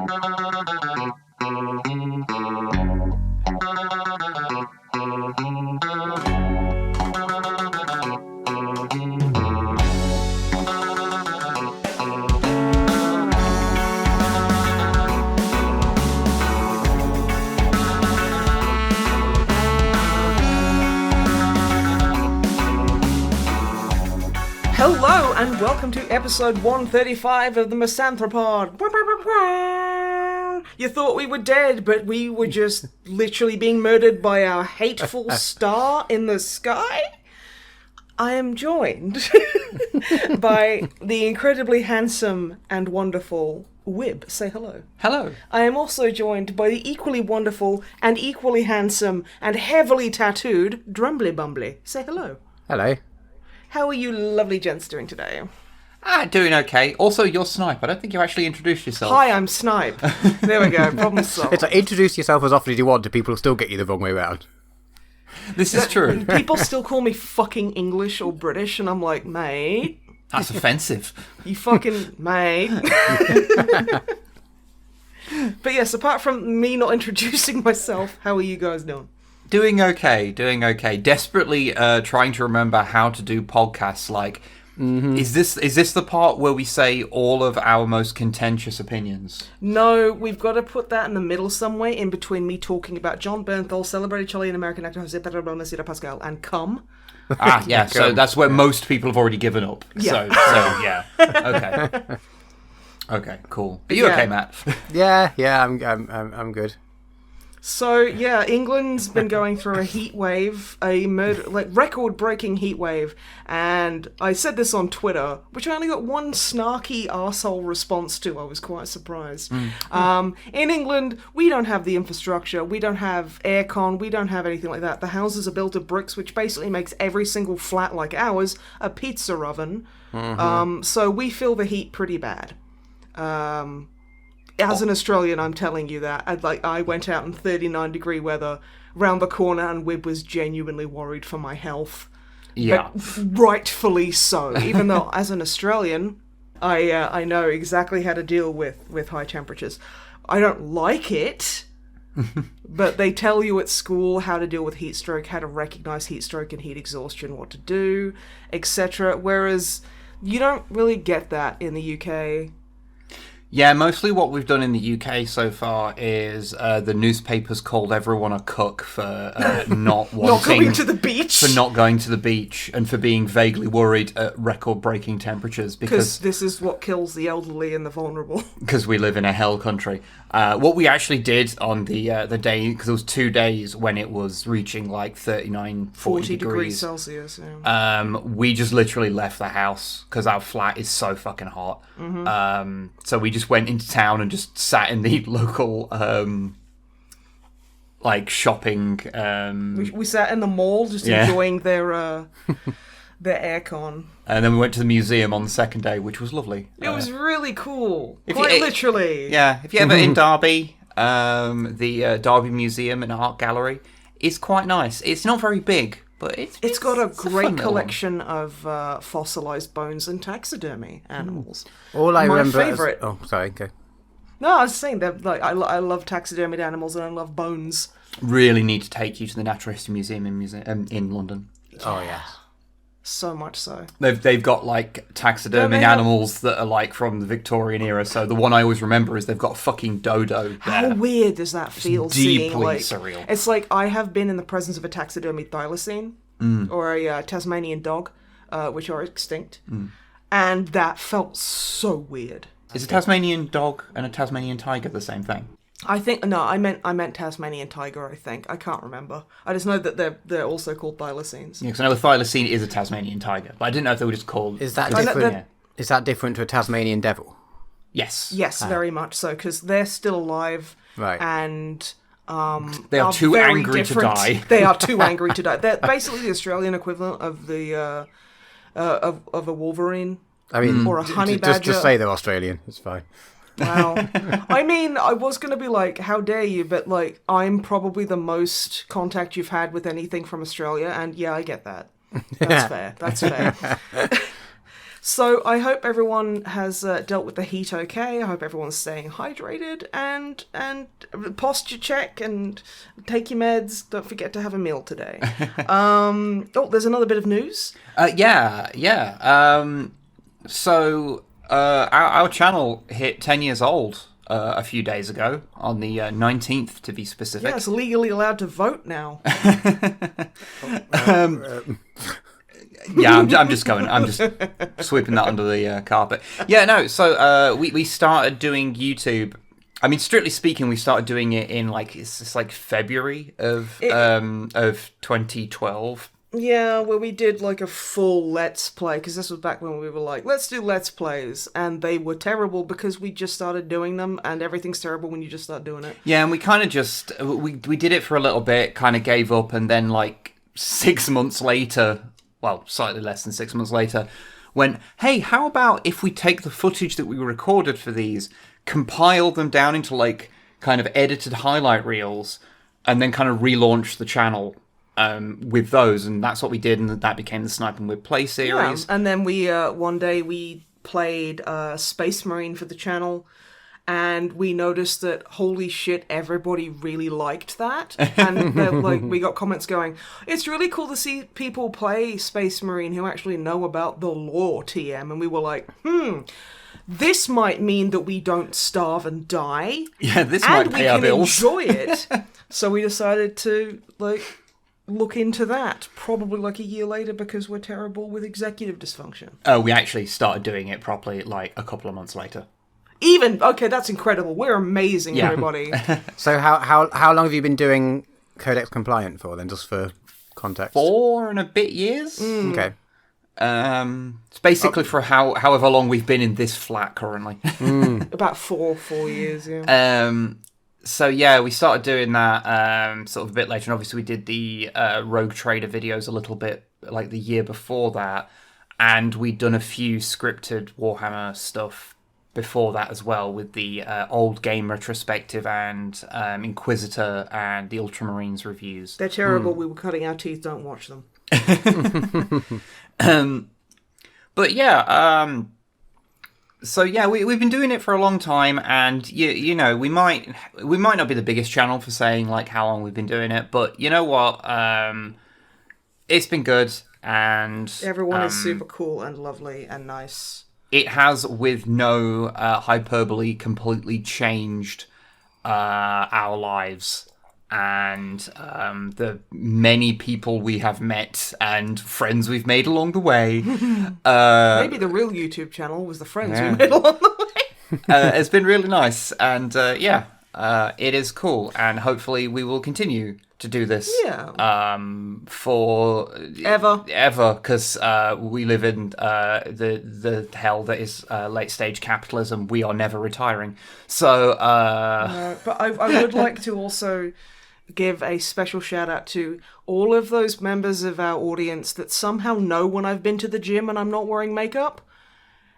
Hello and welcome to episode 135 of the MisanthroPod. You thought we were dead, but we were just literally being murdered by our hateful star in the sky? I am joined by the incredibly handsome and wonderful Wib. Say hello. Hello. I am also joined by the equally wonderful and equally handsome and heavily tattooed Drumbly Bumbly. Say hello. Hello. How are you lovely gents doing today? Doing okay. Also, you're Snipe. I don't think you actually introduced yourself. Hi, I'm Snipe. There we go. Problem solved. It's like, introduce yourself as often as you want to people who still get you the wrong way around. This is true. People still call me fucking English or British, and I'm like, mate. That's offensive. You fucking mate. But yes, apart from me not introducing myself, how are you guys doing? Doing okay. Desperately trying to remember how to do podcasts. Like, is this the part where we say all of our most contentious opinions? No, we've got to put that in the middle somewhere, in between me talking about John Bernthal, celebrated Chilean American actor José Pedro Balmaceda Pascal, and Cum. Yeah. So that's where most people have already given up. Yeah. So yeah. Okay. Okay. Cool. Are you okay, Matt? Yeah, I'm good. So, yeah, England's been going through a heat wave, record-breaking heat wave, and I said this on Twitter, which I only got one snarky arsehole response to. I was quite surprised. In England, we don't have the infrastructure, we don't have aircon, we don't have anything like that. The houses are built of bricks, which basically makes every single flat like ours a pizza oven. So we feel the heat pretty bad. As an Australian, I'm telling you that. I went out in 39-degree weather round the corner, and Wib was genuinely worried for my health. Yeah. But rightfully so. Even though, as an Australian, I know exactly how to deal with high temperatures. I don't like it, but they tell you at school how to deal with heat stroke, how to recognise heat stroke and heat exhaustion, what to do, etc. Whereas you don't really get that in the UK. Yeah, mostly what we've done in the UK so far is the newspapers called everyone a cuck for not wanting... not going to the beach? For not going to the beach and for being vaguely worried at record-breaking temperatures. Because this is what kills the elderly and the vulnerable. Because we live in a hell country. What we actually did on the day, because it was 2 days when it was reaching like 39, 40 degrees Celsius, yeah. We just literally left the house because our flat is so fucking hot. So we just went into town and just sat in the local shopping. We sat in the mall just enjoying their aircon. And then we went to the museum on the second day, which was lovely. It was really cool. Literally. Yeah, if you're ever in Derby, the Derby Museum and Art Gallery is quite nice. It's not very big, but it's got a great collection of fossilised bones and taxidermy animals. All I remember favourite. Oh, sorry, go. No, I was saying that I love taxidermied animals and I love bones. Really need to take you to the Natural History Museum in London. Oh, yes. So much so. They've got like taxidermic animals that are like from the Victorian era. So the one I always remember is they've got a fucking dodo there. How weird does that feel? Deeply surreal. It's like I have been in the presence of a taxidermied thylacine or a Tasmanian dog, which are extinct, and that felt so weird. Is a Tasmanian dog and a Tasmanian tiger the same thing? I think no. I meant Tasmanian tiger. I think I can't remember. I just know that they're also called thylacines. Yeah, because I know a thylacine is a Tasmanian tiger, but I didn't know if they were just called. Is that different? Is that different to a Tasmanian devil? Yes. Yes, very much so, because they're still alive, right? And they are too angry to die. They are too angry to die. They're basically the Australian equivalent of the of a wolverine. I mean, or a honey badger. Just say they're Australian. It's fine. Wow. I mean, I was going to be like, how dare you, but like, I'm probably the most contact you've had with anything from Australia, and yeah, I get that. That's fair. That's fair. So I hope everyone has dealt with the heat okay. I hope everyone's staying hydrated and posture check and take your meds. Don't forget to have a meal today. There's another bit of news. So our channel hit 10 years old a few days ago, on the 19th to be specific. Yeah, it's legally allowed to vote now. Yeah, I'm just sweeping that under the carpet. Yeah, no, so we started doing YouTube. I mean, strictly speaking, we started doing it in it's like February of 2012. Yeah, where we did like a full Let's Play, because this was back when we were like, let's do Let's Plays, and they were terrible because we just started doing them, and everything's terrible when you just start doing it. Yeah, and we kind of just, we did it for a little bit, kind of gave up, and then 6 months later, well, slightly less than 6 months later, went, hey, how about if we take the footage that we recorded for these, compile them down into kind of edited highlight reels, and then kind of relaunch the channel with those, and that's what we did, and that became the Snipe and We'd Play series. Yeah. And then we one day we played Space Marine for the channel, and we noticed that holy shit, everybody really liked that, and we got comments going, it's really cool to see people play Space Marine who actually know about the lore, TM, and we were like, this might mean that we don't starve and die. Yeah, this might pay our bills. And we can enjoy it. So we decided to look into that, probably a year later, because we're terrible with executive dysfunction. Oh, we actually started doing it properly a couple of months later. Okay, that's incredible. We're amazing, everybody. So how long have you been doing Codex Compliant for then, just for context? 4 and a bit years. Okay. It's basically for however long we've been in this flat currently. About 4 years, yeah. So yeah, we started doing that sort of a bit later, and obviously we did the Rogue Trader videos a little bit the year before that, and we'd done a few scripted Warhammer stuff before that as well, with the old game retrospective and Inquisitor and the Ultramarines reviews. They're terrible. We were cutting our teeth. Don't watch them. But yeah, so yeah, we've been doing it for a long time, and you know, we might not be the biggest channel for saying how long we've been doing it, but you know what, it's been good, and everyone is super cool and lovely and nice. It has, with no hyperbole, completely changed our lives. And the many people we have met and friends we've made along the way. Maybe the real YouTube channel was the friends we made along the way. It's been really nice, and it is cool, and hopefully we will continue to do this for ever, because we live in the hell that is late stage capitalism. We are never retiring. So but I would like to also give a special shout out to all of those members of our audience that somehow know when I've been to the gym and I'm not wearing makeup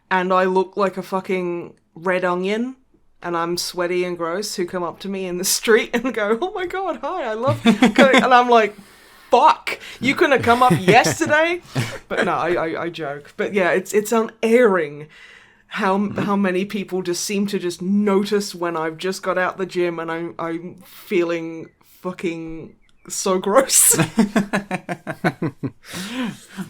and I look like a fucking red onion and I'm sweaty and gross, who come up to me in the street and go, oh my god, hi, I love you. And I'm like, fuck, you couldn't have come up yesterday? But no, I joke. But yeah, it's unerring how many people just seem to just notice when I've just got out the gym and I'm feeling fucking so gross.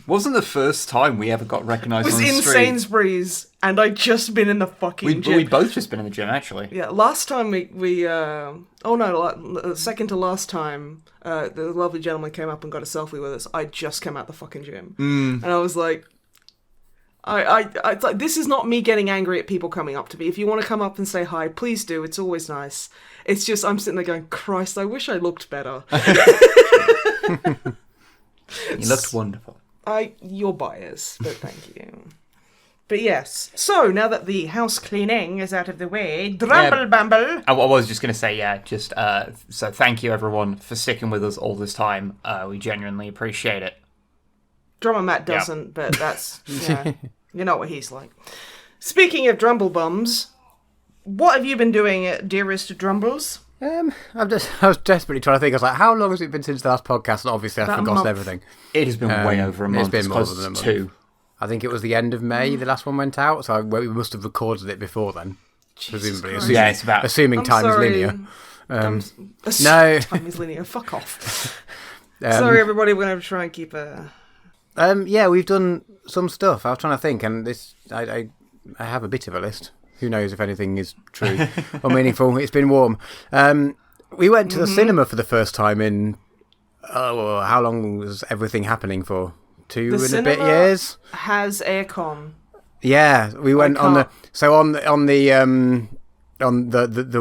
Wasn't the first time we ever got recognised on the street. It was in Sainsbury's, and I'd just been in the fucking gym. We'd both just been in the gym, actually. Yeah, last time second to last time, the lovely gentleman came up and got a selfie with us. I just came out the fucking gym. And I was like, this is not me getting angry at people coming up to me. If you want to come up and say hi, please do. It's always nice. It's just I'm sitting there going, Christ, I wish I looked better. You looked wonderful. You're biased, but thank you. But yes, so now that the house cleaning is out of the way, Bamble. I was just going to say, so thank you everyone for sticking with us all this time. We genuinely appreciate it. Drummer Matt doesn't, but that's, you know what he's like. Speaking of Drumblebums, what have you been doing, dearest Drumbles? I was desperately trying to think. I was like, how long has it been since the last podcast? And obviously, I've forgotten everything. It has been way over a month. It's been more than a month. 2. I think it was the end of May. The last one went out, so we must have recorded it before then, presumably. Assuming time is linear. No, time is linear. Fuck off. Sorry, everybody. We're gonna try and keep a. Yeah, we've done some stuff. I was trying to think, and I have a bit of a list. Who knows if anything is true or meaningful? It's been warm. We went to the cinema for the first time in. Oh, how long was everything happening for? 2 and a bit years. Has aircon. Yeah, we went on the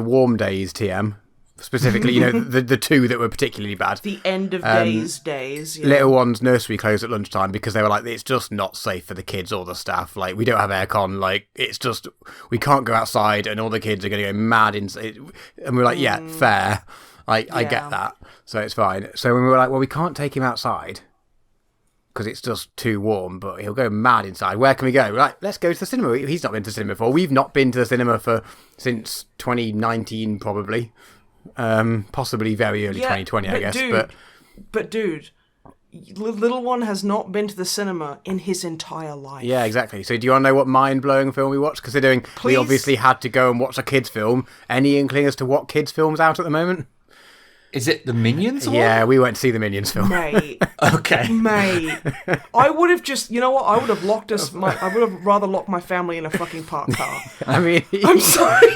warm days TM. Specifically, you know, the two that were particularly bad. The end of days. Yeah. Little one's nursery closed at lunchtime because they were like, it's just not safe for the kids or the staff. Like, we don't have aircon. Like, it's just, I can't go outside and all the kids are going to go mad. And we're like, yeah, fair. I get that. So it's fine. So when we were like, well, we can't take him outside because it's just too warm, but he'll go mad inside. Where can we go? We're like, let's go to the cinema. He's not been to the cinema before. We've not been to the cinema since 2019, probably. Possibly very early 2020, I guess. But dude, little one has not been to the cinema in his entire life. Yeah, exactly. So do you want to know what mind-blowing film we watched? Considering we obviously had to go and watch a kids' film. Any inkling as to what kids' film's out at the moment? Is it the Minions one? Yeah, we went to see the Minions film. Mate. Okay. Mate. I would have just, you know what? I would have I would have rather locked my family in a fucking parked car. I mean... I'm sorry.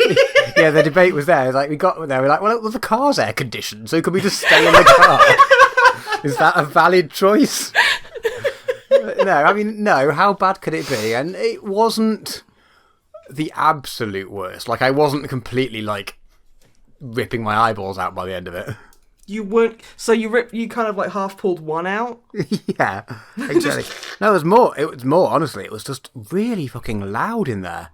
Yeah, the debate was there. Like, we got there, we're like, well, the car's air conditioned, so could we just stay in the car? Is that a valid choice? No, I mean, no. How bad could it be? And it wasn't the absolute worst. Like, I wasn't completely, like, ripping my eyeballs out by the end of it. You weren't... So you kind of, like, half pulled one out? Yeah, exactly. No, it was more, honestly. It was just really fucking loud in there.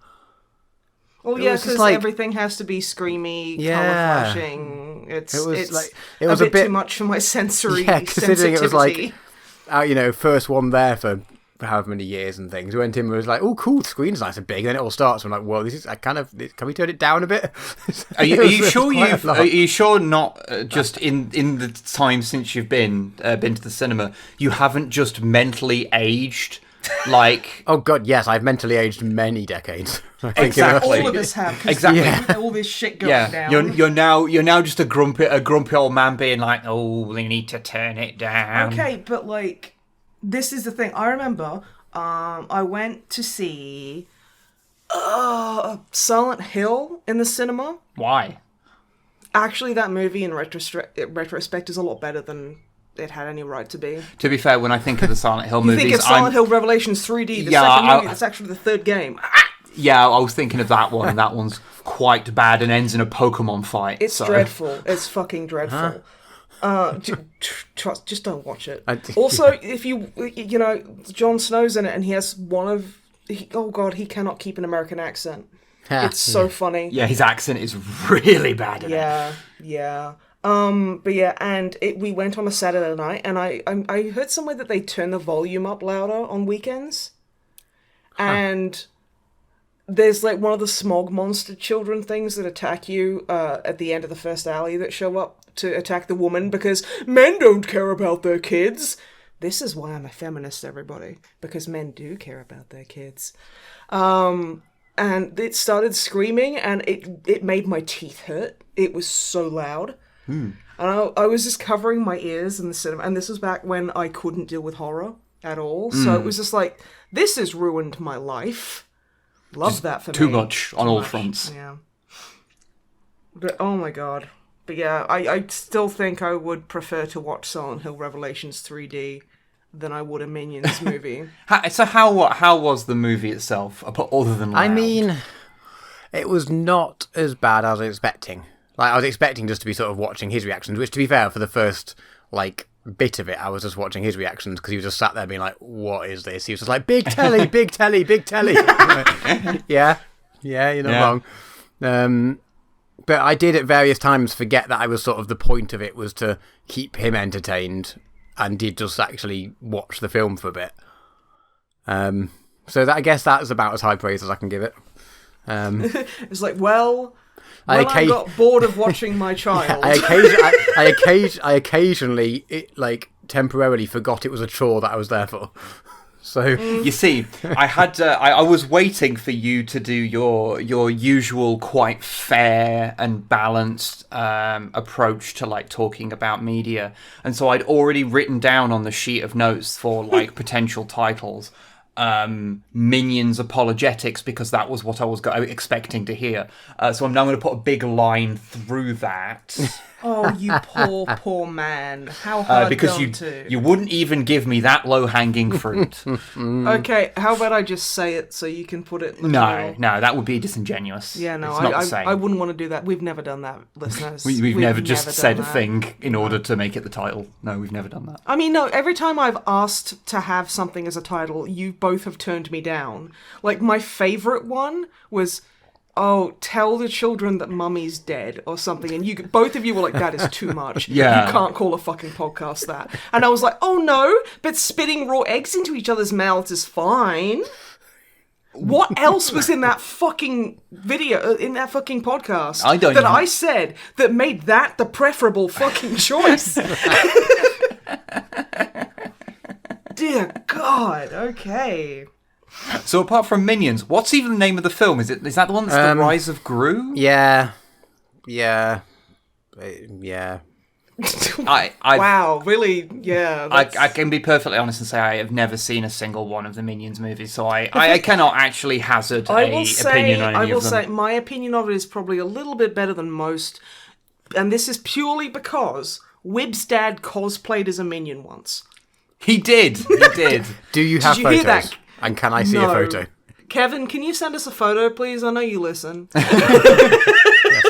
Well, yeah, because like, everything has to be screamy, colour flashing. It's a bit too much for my sensory considering sensitivity. It was like, first one there for however many years and things. We went in and was like, oh, cool, the screen's nice and big. And then it all starts. I'm like, well, this is can we turn it down a bit? Are you sure not just in the time since you've been to the cinema, you haven't just mentally aged? Like, oh god, yes, I've mentally aged many decades. Exactly, all of us have. Exactly, all this shit going down. You're now just a grumpy old man being like, oh, they need to turn it down. Okay, but like, this is the thing. I remember, I went to see Silent Hill in the cinema. Why? Actually, that movie in retrospect is a lot better than it had any right to be. To be fair, when I think of the Silent Hill movies... You think of Silent Hill Revelations 3D, the second movie, that's actually the third game. Yeah, I was thinking of that one, and that one's quite bad and ends in a Pokemon fight. It's dreadful. It's fucking dreadful. Just don't watch it. Also, if Jon Snow's in it, and he has he cannot keep an American accent. It's so funny. Yeah, his accent is really bad in it. Yeah. But yeah, and we went on a Saturday night, and I heard somewhere that they turn the volume up louder on weekends, and there's like one of the smog monster children things that attack you at the end of the first alley that show up to attack the woman because men don't care about their kids. This is why I'm a feminist, everybody, because men do care about their kids. And it started screaming, and it made my teeth hurt. It was so loud. And I was just covering my ears in the cinema, and this was back when I couldn't deal with horror at all. So it was just like, this has ruined my life. Love just that for too me. Much on all fronts. Yeah. But oh my god. But yeah, I still think I would prefer to watch Silent Hill Revelations 3D than I would a Minions movie. So how was the movie itself, other than loud? I mean, it was not as bad as I was expecting. Like, I was expecting just to be sort of watching his reactions, which, to be fair, for the first, like, bit of it, I was just watching his reactions because he was just sat there being like, what is this? He was just like, big telly, big telly, big telly. Yeah, you're not wrong. But I did at various times forget that I was sort of, the point of it was to keep him entertained, and did just actually watch the film for a bit. So I guess that's about as high praise as I can give it. It's like, I got bored of watching my child. I occasionally, temporarily forgot it was a chore that I was there for. So You see, I was waiting for you to do your usual quite fair and balanced approach to like talking about media, and so I'd already written down on the sheet of notes for like potential titles, Minions Apologetics, because that was what I was expecting to hear. So I'm now going to put a big line through that. Oh, you poor man. How hard because you wouldn't even give me that low-hanging fruit. Okay, how about I just say it so you can put it in the No, that would be disingenuous. Yeah, no, it's not the same. I wouldn't want to do that. We've never done that, listeners. We've never just said a that. thing in order to make it the title. No, we've never done that. I mean, no, every time I've asked to have something as a title, you both have turned me down. Like, my favourite one was, tell the children that mummy's dead, or something, and both of you were like, that is too much. Yeah. You can't call a fucking podcast that. And I was like, oh no, but spitting raw eggs into each other's mouths is fine. What else was in that fucking video, in that fucking podcast, I said that made that the preferable fucking choice? Dear God, okay. So apart from Minions, what's even the name of the film? Is that the one that's the Rise of Gru? Yeah. Wow, really? Yeah. I can be perfectly honest and say I have never seen a single one of the Minions movies, so I cannot actually hazard an opinion on any of them. I will say my opinion of it is probably a little bit better than most, and this is purely because Wib's dad cosplayed as a Minion once. He did. Do you have Did you photos? hear that? And can I see a photo? Kevin, can you send us a photo, please? I know you listen. Yes,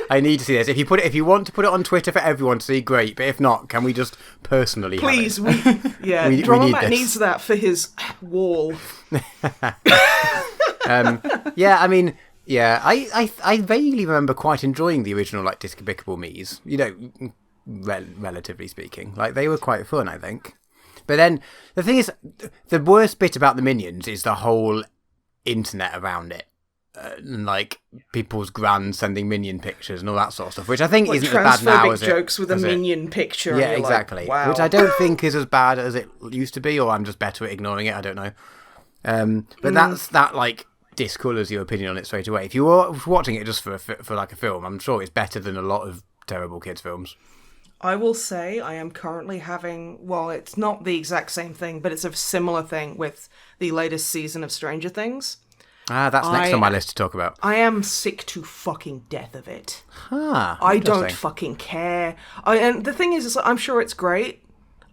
I need to see this. If you want to put it on Twitter for everyone to see, great. But if not, can we just personally please, have it? we Drama need needs that for his wall. I vaguely remember quite enjoying the original, like, Despicable Me's. You know, relatively speaking. Like, they were quite fun, I think. But then, the thing is, the worst bit about the Minions is the whole internet around it. And, like, people's grands sending Minion pictures and all that sort of stuff, which I think isn't as bad now as jokes with a Minion picture. Yeah, exactly. Like, wow. Which I don't think is as bad as it used to be, or I'm just better at ignoring it, I don't know. But that, like, discolours your opinion on it straight away. If you were watching it just for like a film, I'm sure it's better than a lot of terrible kids' films. I will say I am currently having, well, it's not the exact same thing, but it's a similar thing with the latest season of Stranger Things. That's next on my list to talk about. I am sick to fucking death of it. I don't fucking care. And the thing is I'm sure it's great.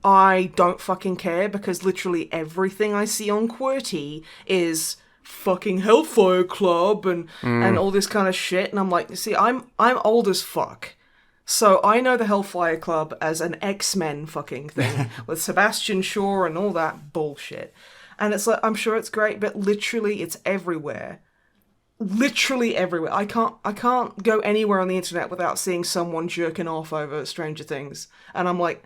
I don't fucking care because literally everything I see on QWERTY is fucking Hellfire Club and all this kind of shit. And I'm like, see, I'm old as fuck. So I know the Hellfire Club as an X-Men fucking thing with Sebastian Shaw and all that bullshit. And it's like, I'm sure it's great, but literally it's everywhere. Literally everywhere. I can't go anywhere on the internet without seeing someone jerking off over Stranger Things. And I'm like,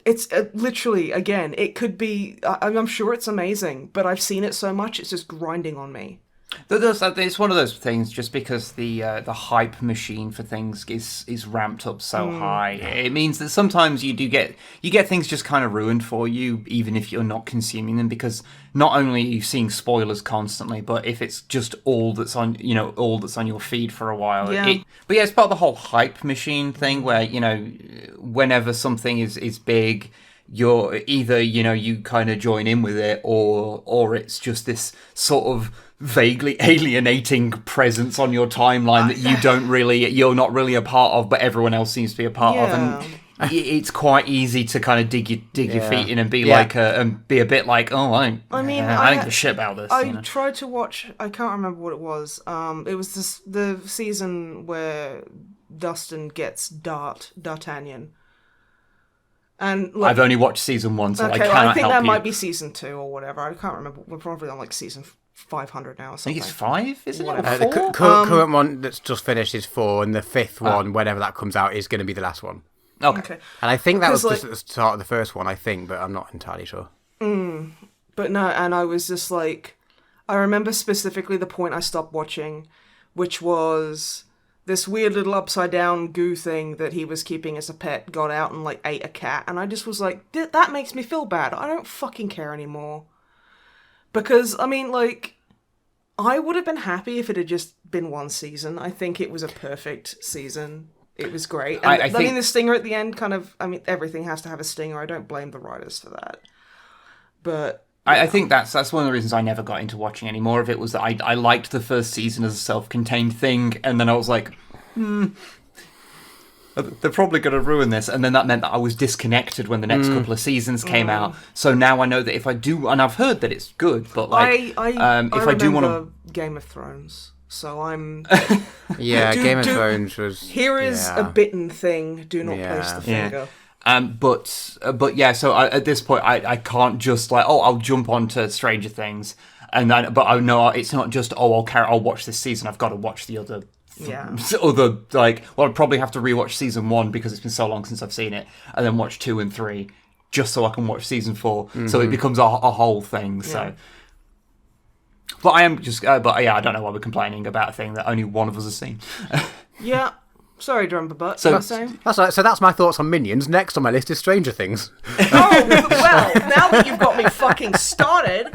it's literally, again, it could be, I'm sure it's amazing, but I've seen it so much, it's just grinding on me. It's one of those things, just because the hype machine for things is ramped up so high. It means that sometimes you get things just kind of ruined for you, even if you're not consuming them, because not only are you seeing spoilers constantly, but if it's just all that's on your feed for a while. Yeah. But yeah, it's part of the whole hype machine thing where, whenever something is big, you're either, you kind of join in with it, or it's just this sort of vaguely alienating presence on your timeline that you're not really a part of, but everyone else seems to be a part of, and it's quite easy to kind of dig your feet in and be like and be a bit like, I don't give a shit about this. I tried to watch, I can't remember what it was. It was the season where Dustin gets D'Artagnan. And I've only watched season 1, so I cannot help you. I think that might be season 2 or whatever. I can't remember. We're probably on like season 500 now or something. I think it's 5, isn't it? The current one that's just finished is 4, and the 5th one, whenever that comes out, is going to be the last one. Okay. And I think that was just at the start of the first one, but I'm not entirely sure. But no, and I was just like, I remember specifically the point I stopped watching, which was this weird little upside down goo thing that he was keeping as a pet got out and like ate a cat, and I just was like, that makes me feel bad. I don't fucking care anymore. Because, I mean, like, I would have been happy if it had just been one season. I think it was a perfect season. It was great. And I mean, the stinger at the end kind of, I mean, everything has to have a stinger. I don't blame the writers for that. But I think that's one of the reasons I never got into watching any more of it, was that I liked the first season as a self-contained thing, and then I was like, they're probably going to ruin this, and then that meant that I was disconnected when the next couple of seasons came out. So now I know that if I do, and I've heard that it's good, but like, if I do want to Game of Thrones, so I'm Game of Thrones was. Here is a bitten thing. Do not place the finger. But yeah. So at this point, I can't just like, I'll jump onto Stranger Things, and then, but I know it's not just I'll watch this season. I've got to watch the other. I'd probably have to rewatch season 1 because it's been so long since I've seen it, and then watch 2 and 3 just so I can watch season 4. So it becomes a whole thing. So, but I am just, I don't know why we're complaining about a thing that only one of us has seen. Yeah. Sorry, Drumper Butt. So that's right. So that's my thoughts on Minions. Next on my list is Stranger Things. Oh well, now that you've got me fucking started.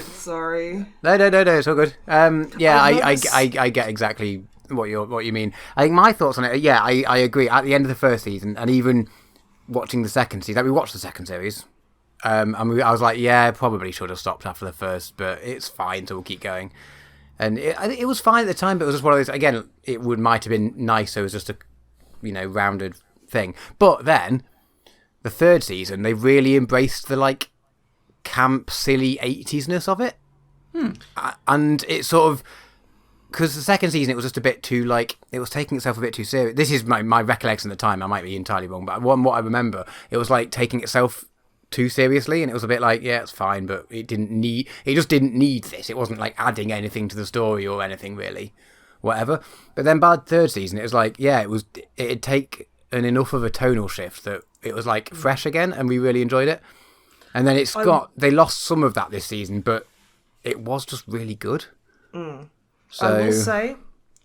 Sorry. No, it's all good. I get exactly what you mean. I think my thoughts on it. Yeah, I agree. At the end of the first season, and even watching the second season, we watched the second series. I was like, yeah, probably should have stopped after the first, but it's fine, so we'll keep going. And it was fine at the time, but it was just one of those. Again, might have been nice. It was just a rounded thing. But then the third season, they really embraced the like camp, silly 80s-ness of it. And it sort of, because the second season it was just a bit too like, it was taking itself a bit too serious. This is my recollection at the time. I might be entirely wrong, but what I remember, it was like taking itself too seriously, and it was a bit like, yeah, it's fine, but it just didn't need this. It wasn't like adding anything to the story or anything really, whatever. But then by the third season, it was like, yeah, it'd take enough of a tonal shift that it was like fresh again, and we really enjoyed it. And then they lost some of that this season, but it was just really good. So I will say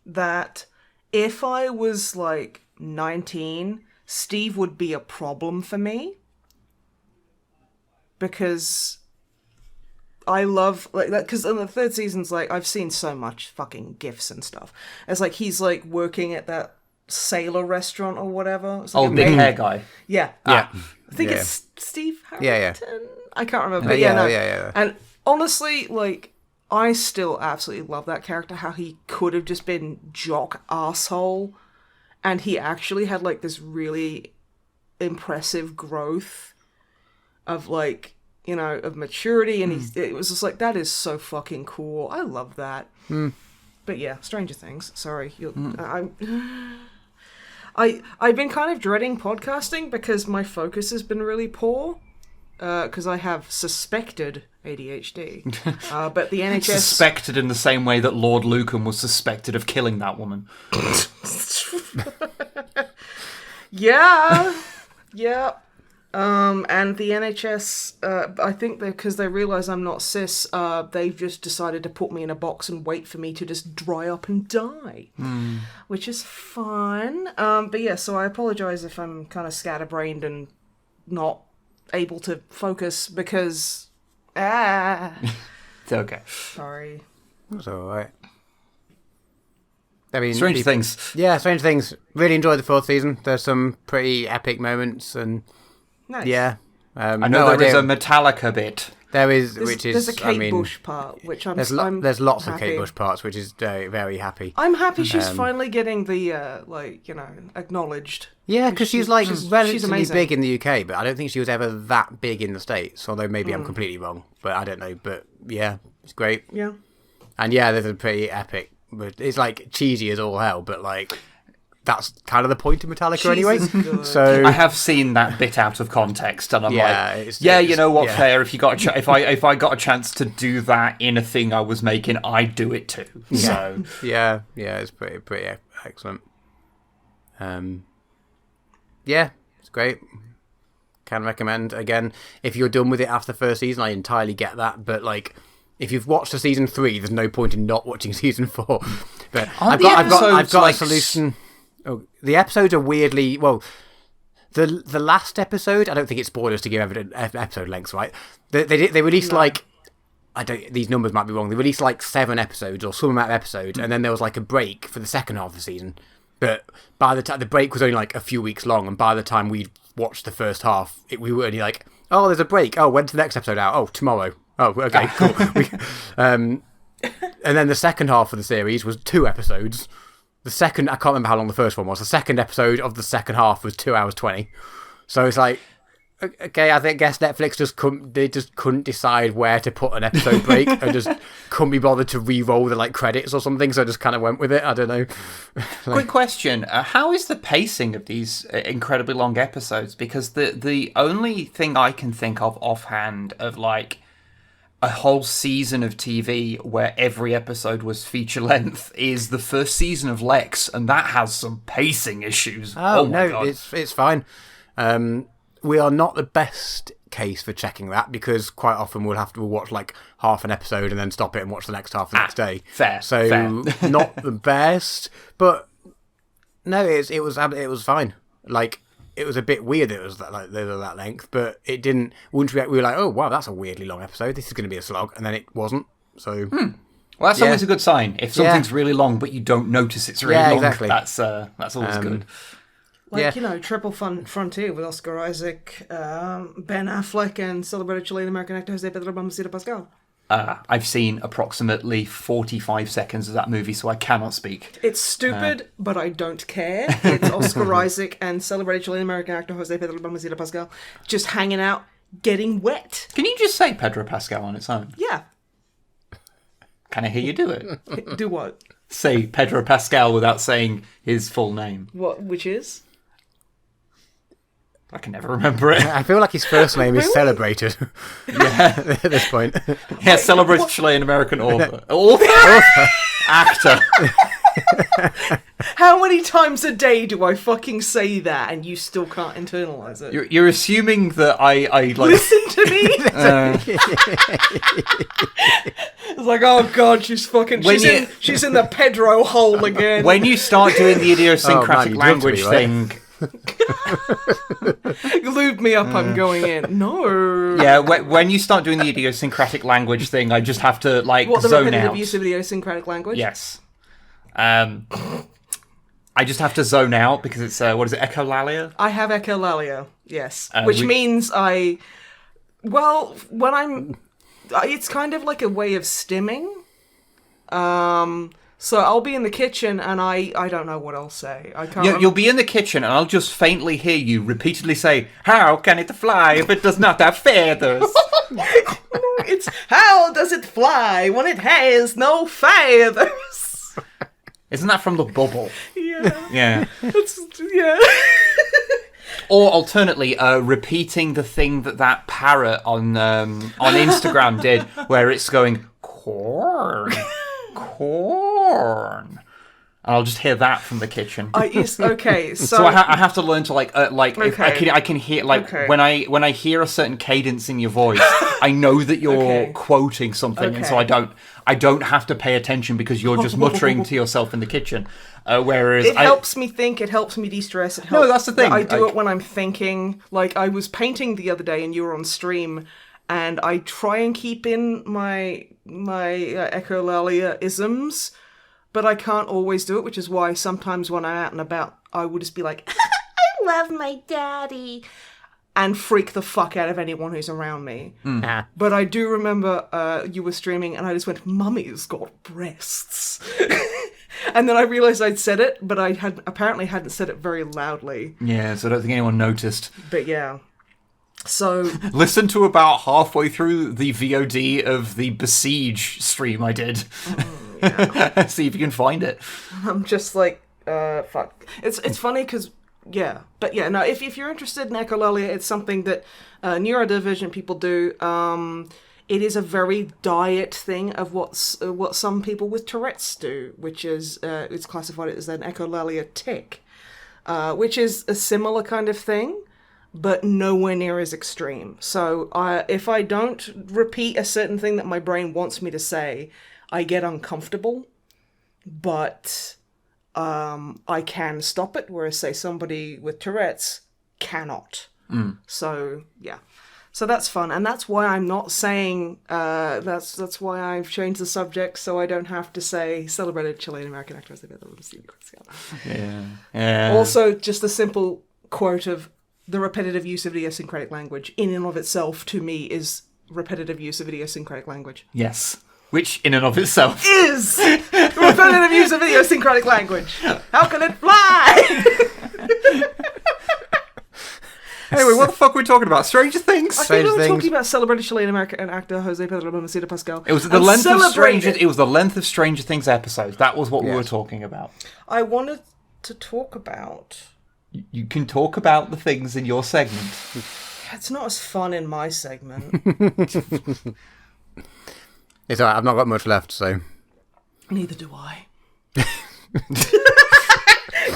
that if I was like 19, Steve would be a problem for me. Because I love like that, because in the third season's like, I've seen so much fucking GIFs and stuff. It's like he's like working at that sailor restaurant or whatever. It's like big hair guy. Yeah. I think it's Steve Harrington. Yeah. I can't remember. But yeah. And honestly, like, I still absolutely love that character, how he could have just been jock asshole, and he actually had like this really impressive growth of like, of maturity, and it was just like, that is so fucking cool. I love that. But yeah, Stranger Things. Sorry, I've been kind of dreading podcasting because my focus has been really poor. Because I have suspected ADHD, but the NHS suspected in the same way that Lord Lucan was suspected of killing that woman. Yeah. And the NHS, I think because they realise I'm not cis, they've just decided to put me in a box and wait for me to just dry up and die, which is fine. But yeah, so I apologise if I'm kind of scatterbrained and not able to focus because it's okay. Sorry. That's alright. I mean, Stranger Things. Yeah, Stranger Things. Really enjoyed the fourth season. There's some pretty epic moments, and nice. Yeah. I know there is a Metallica bit. There's a Kate Bush part, which there's lots happy. of Kate Bush parts, which is very, very happy. I'm happy she's finally getting the acknowledged. Yeah, because she's relatively big in the UK, but I don't think she was ever that big in the States. Although maybe I'm completely wrong, but I don't know. But yeah, it's great. Yeah, and yeah, there's a pretty epic. It's like cheesy as all hell, but like that's kind of the point of Metallica anyway. So I have seen that bit out of context, and I'm you know what? Yeah. Fair. If you got if I got a chance to do that in a thing I was making, I'd do it too. Yeah. So yeah, it's pretty excellent. Yeah, it's great. Can recommend. Again, if you're done with it after the first season, I entirely get that, but like If you've watched the season 3, there's no point in not watching season 4. But Aren't I've got like a solution. Oh, the episodes are weirdly The last episode, I don't think it's spoilers to give episode lengths, right? They released these numbers might be wrong. They released like 7 episodes or some amount of episodes, and then there was like a break for the second half of the season. But by the time the break was only like a few weeks long, and by the time we watched the first half, we were only like, oh, there's a break. Oh, when's the next episode out? Oh, tomorrow. Oh, okay, cool. And then the second half of the series was 2 episodes. I can't remember how long the first one was. The second episode of the second half was 2 hours 20. So it's like, okay, I guess Netflix just couldn't decide where to put an episode break and just couldn't be bothered to re-roll the like credits or something. So I just kind of went with it. I don't know. Quick question: how is the pacing of these incredibly long episodes? Because the only thing I can think of offhand of like a whole season of TV where every episode was feature length is the first season of Lex, and that has some pacing issues. Oh my no, God. it's fine. We are not the best case for checking that because quite often we'll watch like half an episode and then stop it and watch the next half the next day. Fair. Not the best, but no, it was fine. Like, it was a bit weird it was that length, but it didn't. Once we were like, oh wow, that's a weirdly long episode. This is going to be a slog, and then it wasn't. So, well, that's always a good sign. If something's really long, but you don't notice it's really long, exactly. That's always good. Like, Triple Frontier with Oscar Isaac, Ben Affleck, and celebrated Chilean American actor José Pedro Balmaceda Pascal. I've seen approximately 45 seconds of that movie, so I cannot speak. It's stupid, but I don't care. It's Oscar Isaac and celebrated Chilean American actor José Pedro Balmaceda Pascal just hanging out, getting wet. Can you just say Pedro Pascal on its own? Yeah. Can I hear you do it? Do what? Say Pedro Pascal without saying his full name. What? Which is? I can never remember it. I feel like his first name is celebrated. Yeah, at this point. Yeah, celebrated Chilean American author. Author? Actor. How many times a day do I fucking say that and you still can't internalize it? You're assuming that I like... Listen to me! It's like, oh god, she's fucking... She's in the Pedro hole again. When you start doing the idiosyncratic language thing... Lube me up, I'm going in. No. Yeah, when you start doing the idiosyncratic language thing, I just have to, like, what, the zone repetitive out. use of idiosyncratic language? Yes. I just have to zone out because it's, what is it, Echolalia? I have echolalia, yes. Which means it's kind of like a way of stimming. So I'll be in the kitchen and I don't know what I'll say. I can't. You'll be in the kitchen and I'll just faintly hear you repeatedly say, "How can it fly if it does not have feathers?" It's how does it fly when it has no feathers? Isn't that from The Bubble? Yeah. Yeah. Yeah. Or alternately, repeating the thing that parrot on Instagram did, where it's going corn. Corn, and I'll just hear that from the kitchen. Okay, so I have to learn to okay. I can hear when I hear a certain cadence in your voice, I know that you're quoting something, and so I don't have to pay attention because you're just muttering to yourself in the kitchen. Whereas it helps me think, it helps me de-stress. It helps. No, that's the thing. I do it when I'm thinking. Like I was painting the other day, and you were on stream. And I try and keep in my echolalia-isms, but I can't always do it, which is why sometimes when I'm out and about, I will just be like, I love my daddy, and freak the fuck out of anyone who's around me. Mm. But I do remember you were streaming, and I just went, Mummy's got breasts. And then I realised I'd said it, but I apparently hadn't said it very loudly. Yeah, so I don't think anyone noticed. But yeah. So listen to about halfway through the VOD of the Besiege stream I did. Yeah. See if you can find it. I'm just like, fuck. It's funny because, yeah. But yeah, no, if you're interested in echolalia, it's something that neurodivergent people do. It is a very diet thing of what some people with Tourette's do, which is, it's classified as an echolalia tic, which is a similar kind of thing. but nowhere near as extreme. So if I don't repeat a certain thing that my brain wants me to say, I get uncomfortable, but I can stop it, whereas, say, somebody with Tourette's cannot. So, yeah. So that's fun, and that's why I'm not saying, that's why I've changed the subject, so I don't have to say celebrated Chilean American actor José Pedro Balmaceda Pascal. Yeah. Also, just the simple quote of the repetitive use of idiosyncratic language in and of itself, to me, is repetitive use of idiosyncratic language. Yes. Which, in and of itself... Is repetitive use of idiosyncratic language. How can it fly? Anyway, what the fuck were we talking about? Stranger Things? I think we were talking about celebrated Chilean American actor José Pedro Balmaceda Pascal. It was the length of Stranger. It was the length of Stranger Things episodes. That was what we were talking about. I wanted to talk about. You can talk about the things in your segment. It's not as fun in my segment. It's alright. I've not got much left, so. Neither do I.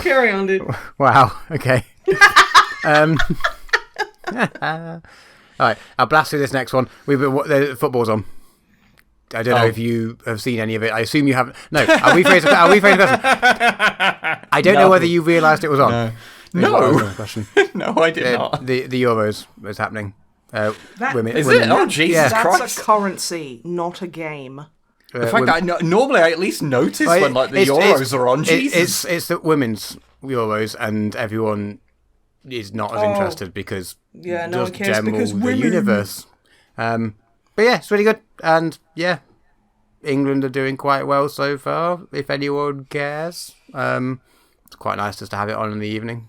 Carry on, dude. Wow. Okay. Alright, I'll blast through this next one. The football's on. I don't know if you have seen any of it. I assume you haven't. No, I'll rephrase the question. I don't know whether you realised it was on. No. Question. No, I did not. The Euros was happening. Women, is women, it? Oh, Jesus Christ. That's a currency, not a game. The fact that normally I at least notice when like the Euros are on. Jesus. It's the women's Euros, and everyone is not as interested because no just one cares general because the women. universe. But yeah, it's really good, and yeah, England are doing quite well so far. If anyone cares, it's quite nice just to have it on in the evening.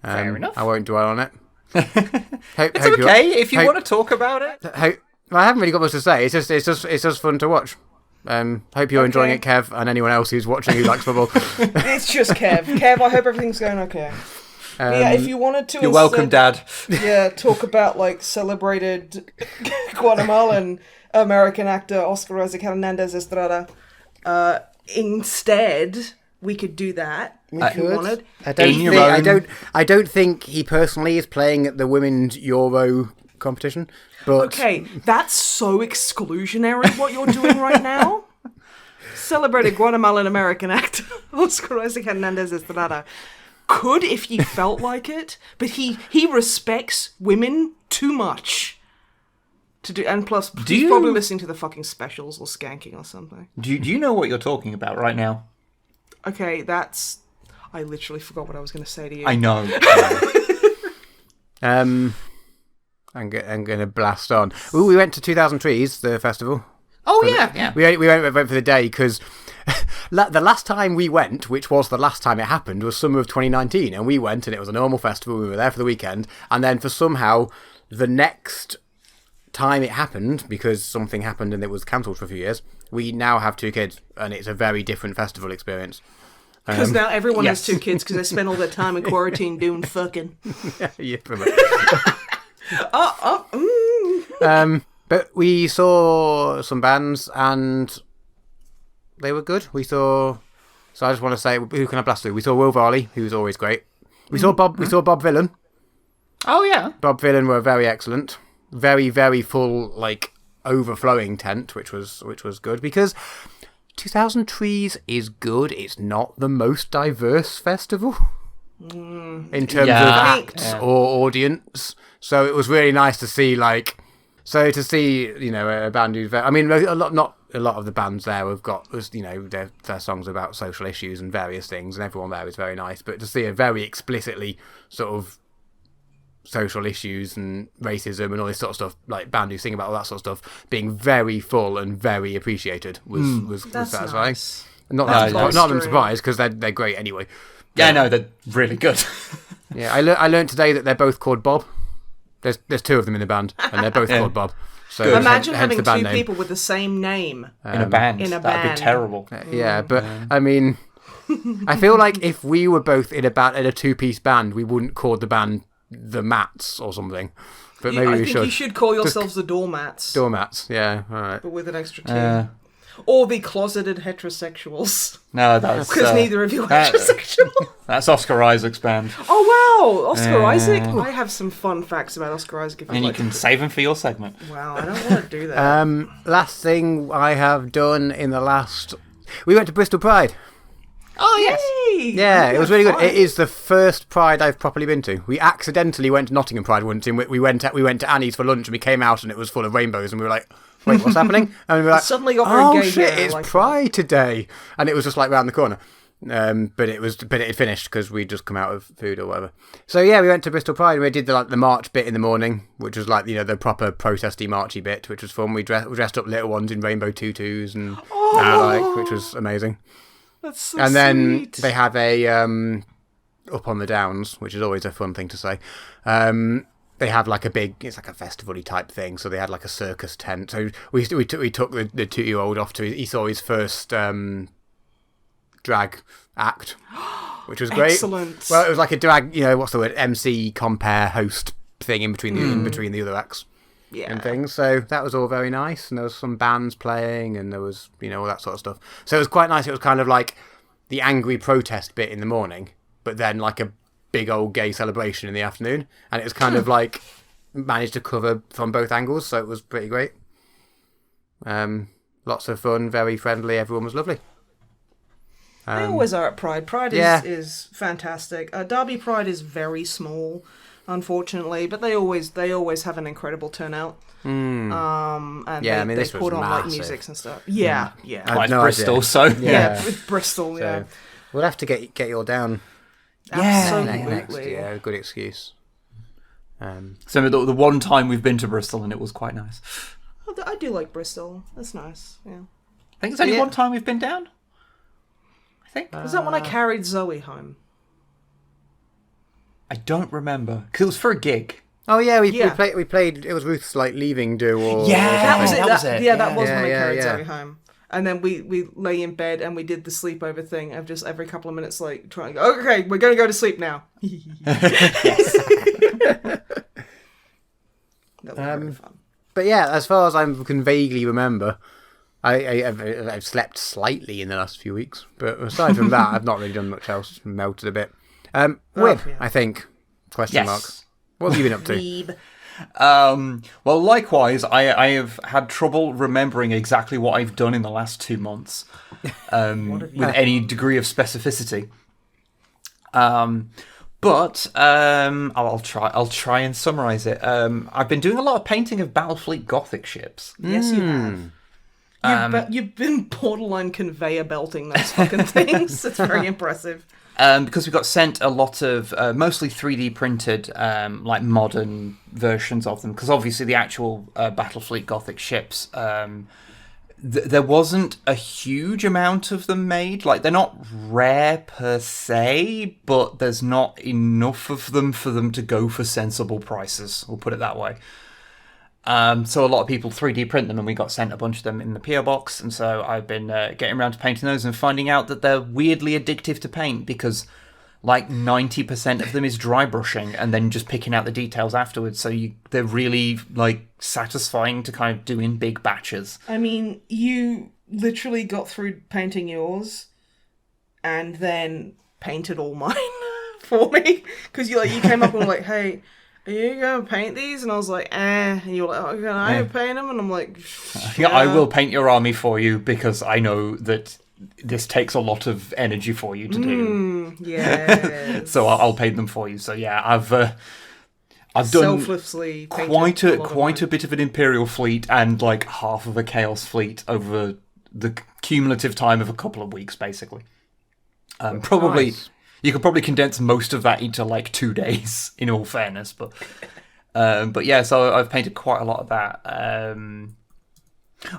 Fair enough. I won't dwell on it. It's okay if you want to talk about it. I haven't really got much to say. It's just fun to watch. Hope you're enjoying it, Kev, and anyone else who's watching who likes football. It's just Kev. Kev, I hope everything's going okay. Yeah, if you wanted to... You're welcome, Dad. Yeah, talk about, like, celebrated Guatemalan American actor Oscar Isaac Hernandez Estrada. Instead, we could do that if you wanted. I don't think he personally is playing at the women's Euro competition. But okay, that's so exclusionary what you're doing right now. Celebrated Guatemalan American actor Oscar Isaac Hernandez Estrada could if he felt like it, but he respects women too much to do. And plus, he's probably listening to the fucking specials or skanking or something. Do you know what you're talking about right now? Okay, I literally forgot what I was going to say to you. I know. I'm going to blast on. Ooh, we went to 2000 Trees, the festival. Oh, yeah. We went for the day because the last time we went, which was the last time it happened, was summer of 2019. And we went and it was a normal festival. We were there for the weekend. And then for somehow the next time it happened, because something happened and it was cancelled for a few years, we now have 2 kids. And it's a very different festival experience. Because now everyone has 2 kids because they spend all their time in quarantine doing fucking. Yeah, pretty much. But we saw some bands and they were good. So I just want to say, who can I blast through? We saw Will Varley, who was always great. We saw Bob Vylan. Oh yeah. Bob Vylan were very excellent. Very, very full, like, overflowing tent, which was good because 2000 Trees is good. It's not the most diverse festival in terms of acts or audience. So it was really nice to see, a band who's... I mean, not a lot of the bands there have got, their songs about social issues and various things, and everyone there is very nice. But to see a very explicitly sort of social issues and racism and all this sort of stuff, like band who sing about all that sort of stuff, being very full and very appreciated was satisfying. Nice. Not that I'm surprised because they're great anyway. Yeah, no, they're really good. Yeah, I learned today that they're both called Bob. There's 2 of them in the band, and they're both called Bob. So imagine hence having the band 2 name. people with the same name in a band. That'd be terrible. Yeah, but I mean, I feel like if we were both in a 2-piece band, we wouldn't call the band the Mats or something. But maybe we should. You should call yourselves the Doormats. Doormats, yeah, all right. But with an extra T. Or the closeted heterosexuals. No, that's... Because neither of you are heterosexual. That's Oscar Isaac's band. Oh, wow! Oscar Isaac? I have some fun facts about Oscar Isaac. And you can save them for your segment. Wow, I don't want to do that. Last thing I have done in the last... We went to Bristol Pride. Oh, yes. Yay! Yeah, it was really good. Fun. It is the first Pride I've properly been to. We accidentally went to Nottingham Pride once. We went to Annie's for lunch and we came out and it was full of rainbows and we were like, wait, what's happening? And we were like, Suddenly got very gay shit, there, it's like Pride today. And it was just like round the corner. But it had finished because we'd just come out of food or whatever. So yeah, we went to Bristol Pride and we did the march bit in the morning, which was like, the proper protesty marchy bit, which was fun. We dressed up little ones in rainbow tutus and which was amazing. That's so And then sweet. they have a up on the downs, which is always a fun thing to say. They have like it's like a festival-y type thing. So they had like a circus tent. So we took the 2-year-old off to he saw his first drag act, which was great. Excellent. Well, it was like a drag, what's the word? MC compare host thing in between the other acts. Yeah. And things. So that was all very nice. And there was some bands playing and there was, all that sort of stuff. So it was quite nice. It was kind of like the angry protest bit in the morning, but then like a big old gay celebration in the afternoon. And it was kind of like managed to cover from both angles. So it was pretty great. Lots of fun, very friendly. Everyone was lovely. They always are at Pride. Pride is fantastic. Derby Pride is very small, unfortunately, but they always have an incredible turnout. And Yeah, they this put was on like massive. music and stuff. Yeah. Like no Bristol, idea. so... Yeah, with Bristol, So yeah. we'll have to get you all down Absolutely. next year. A good excuse. So the one time we've been to Bristol and it was quite nice. I do like Bristol. That's nice, yeah. I think it's only one time we've been down. I think. Was that when I carried Zoe home? I don't remember. Because it was for a gig. Oh yeah, we Yeah. played. It was Ruth's like leaving do or That was it. That was it. Yeah, that was when I Yeah, carried yeah. Zoe home. And then we lay in bed and we did the sleepover thing of just every couple of minutes like trying to go, okay, we're going to go to sleep now. That was very fun. But yeah, as far as I can vaguely remember, I've slept slightly in the last few weeks. But aside from that, I've not really done much else. Just melted a bit. Wib, yeah. I think. Question mark. What have you been up to? Weeb. Well, likewise, I have had trouble remembering exactly what I've done in the last 2 months with any degree of specificity. But I'll try and summarize it. I've been doing a lot of painting of Battlefleet Gothic ships. Yes, you have. You've been borderline conveyor belting those fucking things. It's very impressive. Because we got sent a lot of mostly 3D printed, like modern versions of them. Because obviously the actual Battlefleet Gothic ships, there wasn't a huge amount of them made. Like, they're not rare per se, but there's not enough of them for them to go for sensible prices. We'll put it that way. So a lot of people 3D print them, and we got sent a bunch of them in the PO box. And so I've been getting around to painting those and finding out that they're weirdly addictive to paint because like 90% of them is dry brushing and then just picking out the details afterwards. So they're really like satisfying to kind of do in big batches. I mean, you literally got through painting yours and then painted all mine for me. Because you came up and were like, hey, are you going to paint these? And I was like, eh. And you were like, oh, can I paint them? And I'm like, Yeah, I will paint your army for you because I know that this takes a lot of energy for you to do. Yes. So I'll paint them for you. So yeah, I've done Selflessly quite a bit of an Imperial fleet and like half of a Chaos fleet over the cumulative time of a couple of weeks, basically. Probably. Nice. You could probably condense most of that into like 2 days, in all fairness. But yeah, so I've painted quite a lot of that.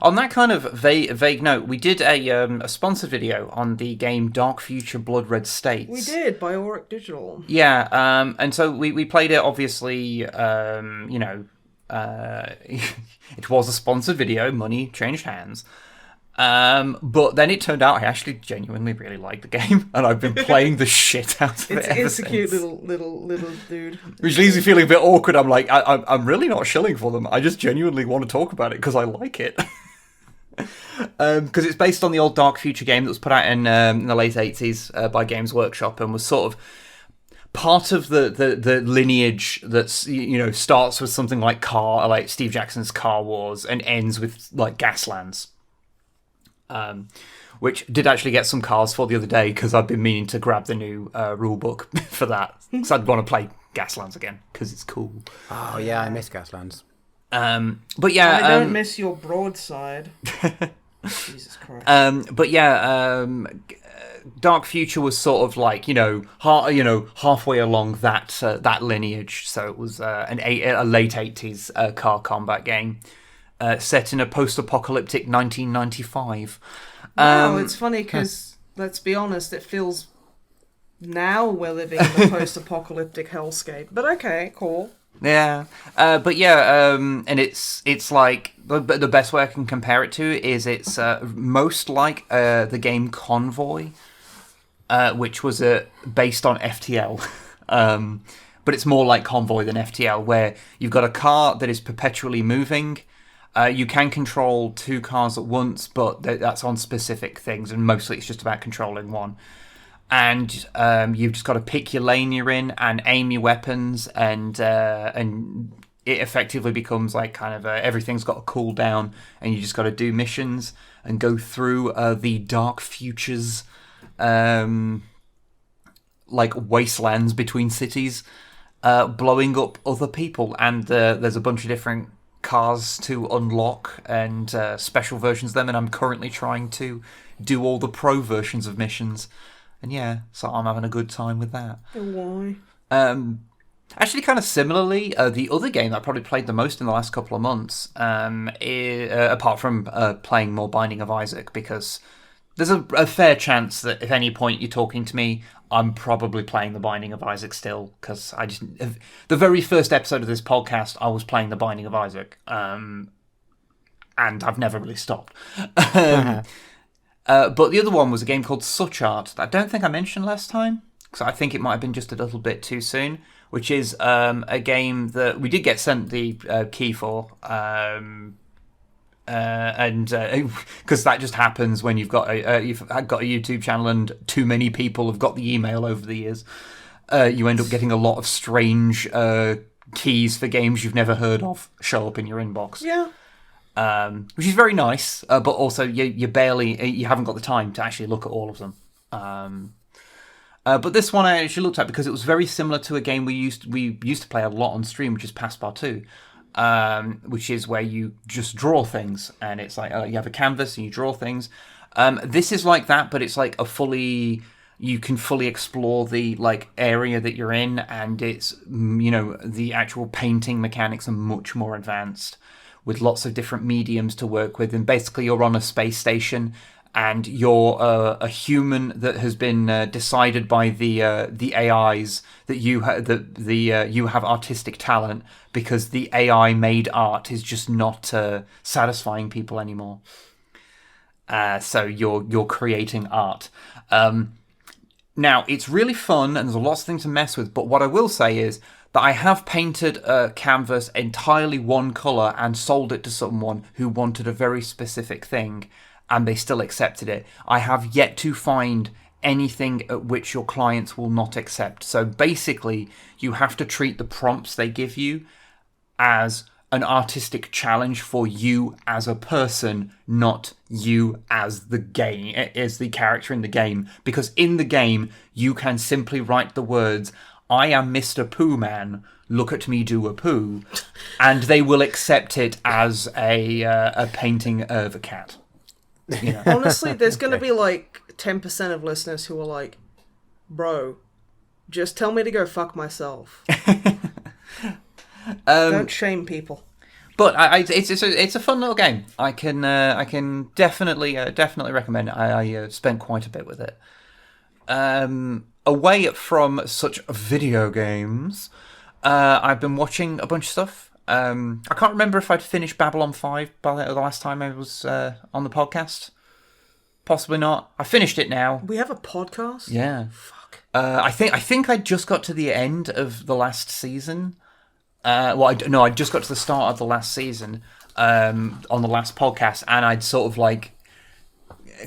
On that kind of vague note, we did a sponsored video on the game Dark Future Blood Red States. We did, by Auric Digital. Yeah, and so we played it, obviously, it was a sponsored video, money changed hands. But then it turned out I actually genuinely really liked the game, and I've been playing the shit out of it ever It's a cute since. little dude. Which leaves me feeling a bit awkward. I'm like, I'm really not shilling for them. I just genuinely want to talk about it because I like it. Because it's based on the old Dark Future game that was put out in the late 80s by Games Workshop and was sort of part of the lineage that's, you know, starts with something like Steve Jackson's Car Wars and ends with like Gaslands. Which did actually get some cars for the other day because I've been meaning to grab the new rule book for that because I'd want to play Gaslands again because it's cool. Oh yeah, I miss Gaslands. But yeah, I don't miss your broadside. Jesus Christ. Dark Future was sort of like halfway along that lineage. So it was a late 80s car combat game set in a post-apocalyptic 1995. Wow, it's funny because let's be honest, it feels now we're living in the post-apocalyptic hellscape. But okay, cool. Yeah, and it's like the best way I can compare it to is it's most like the game Convoy, which was based on FTL, but it's more like Convoy than FTL, where you've got a car that is perpetually moving. You can control two cars at once, but that's on specific things, and mostly it's just about controlling one. And you've just got to pick your lane you're in and aim your weapons, and it effectively becomes like kind of everything's got a cooldown, and you just got to do missions and go through the dark futures, like wastelands between cities, blowing up other people. And there's a bunch of different cars to unlock and special versions of them, and I'm currently trying to do all the pro versions of missions. And yeah, so I'm having a good time with that. Why? Actually, kind of similarly, the other game that I probably played the most in the last couple of months, apart from playing more Binding of Isaac, because there's a fair chance that if any point you're talking to me, I'm probably playing the Binding of Isaac still, because the very first episode of this podcast, I was playing the Binding of Isaac, and I've never really stopped. But the other one was a game called SuchArt that I don't think I mentioned last time, because I think it might have been just a little bit too soon, which is a game that we did get sent the key for, and because that just happens when you've got a YouTube channel and too many people have got the email over the years. You end up getting a lot of strange keys for games you've never heard of show up in your inbox. Yeah. Which is very nice, but also you haven't got the time to actually look at all of them. But this one I actually looked at because it was very similar to a game we used to play a lot on stream, which is Passbar 2, which is where you just draw things, and it's like you have a canvas and you draw things. This is like that, but it's like you can fully explore the like area that you're in, and it's the actual painting mechanics are much more advanced, with lots of different mediums to work with. And basically you're on a space station and you're a human that has been decided by the AIs that you have artistic talent, because the AI made art is just not satisfying people anymore. So you're creating art. Now it's really fun and there's lots of things to mess with, but what I will say is that I have painted a canvas entirely one colour and sold it to someone who wanted a very specific thing, and they still accepted it. I have yet to find anything at which your clients will not accept. So basically, you have to treat the prompts they give you as an artistic challenge for you as a person, not you as the game, as the character in the game. Because in the game, you can simply write the words, "I am Mr. Pooh Man, look at me do a poo," and they will accept it as a painting of a cat. You know? Honestly, there's going to be like 10% of listeners who are like, "Bro, just tell me to go fuck myself." Don't shame people. But it's a fun little game. I can definitely recommend it. I spent quite a bit with it. Away from such video games, I've been watching a bunch of stuff. I can't remember if I'd finished Babylon 5 by the last time I was on the podcast. Possibly not. I finished it now. We have a podcast? Yeah. Fuck. I think I just got to the end of the last season. I just got to the start of the last season. on the last podcast, and I'd sort of like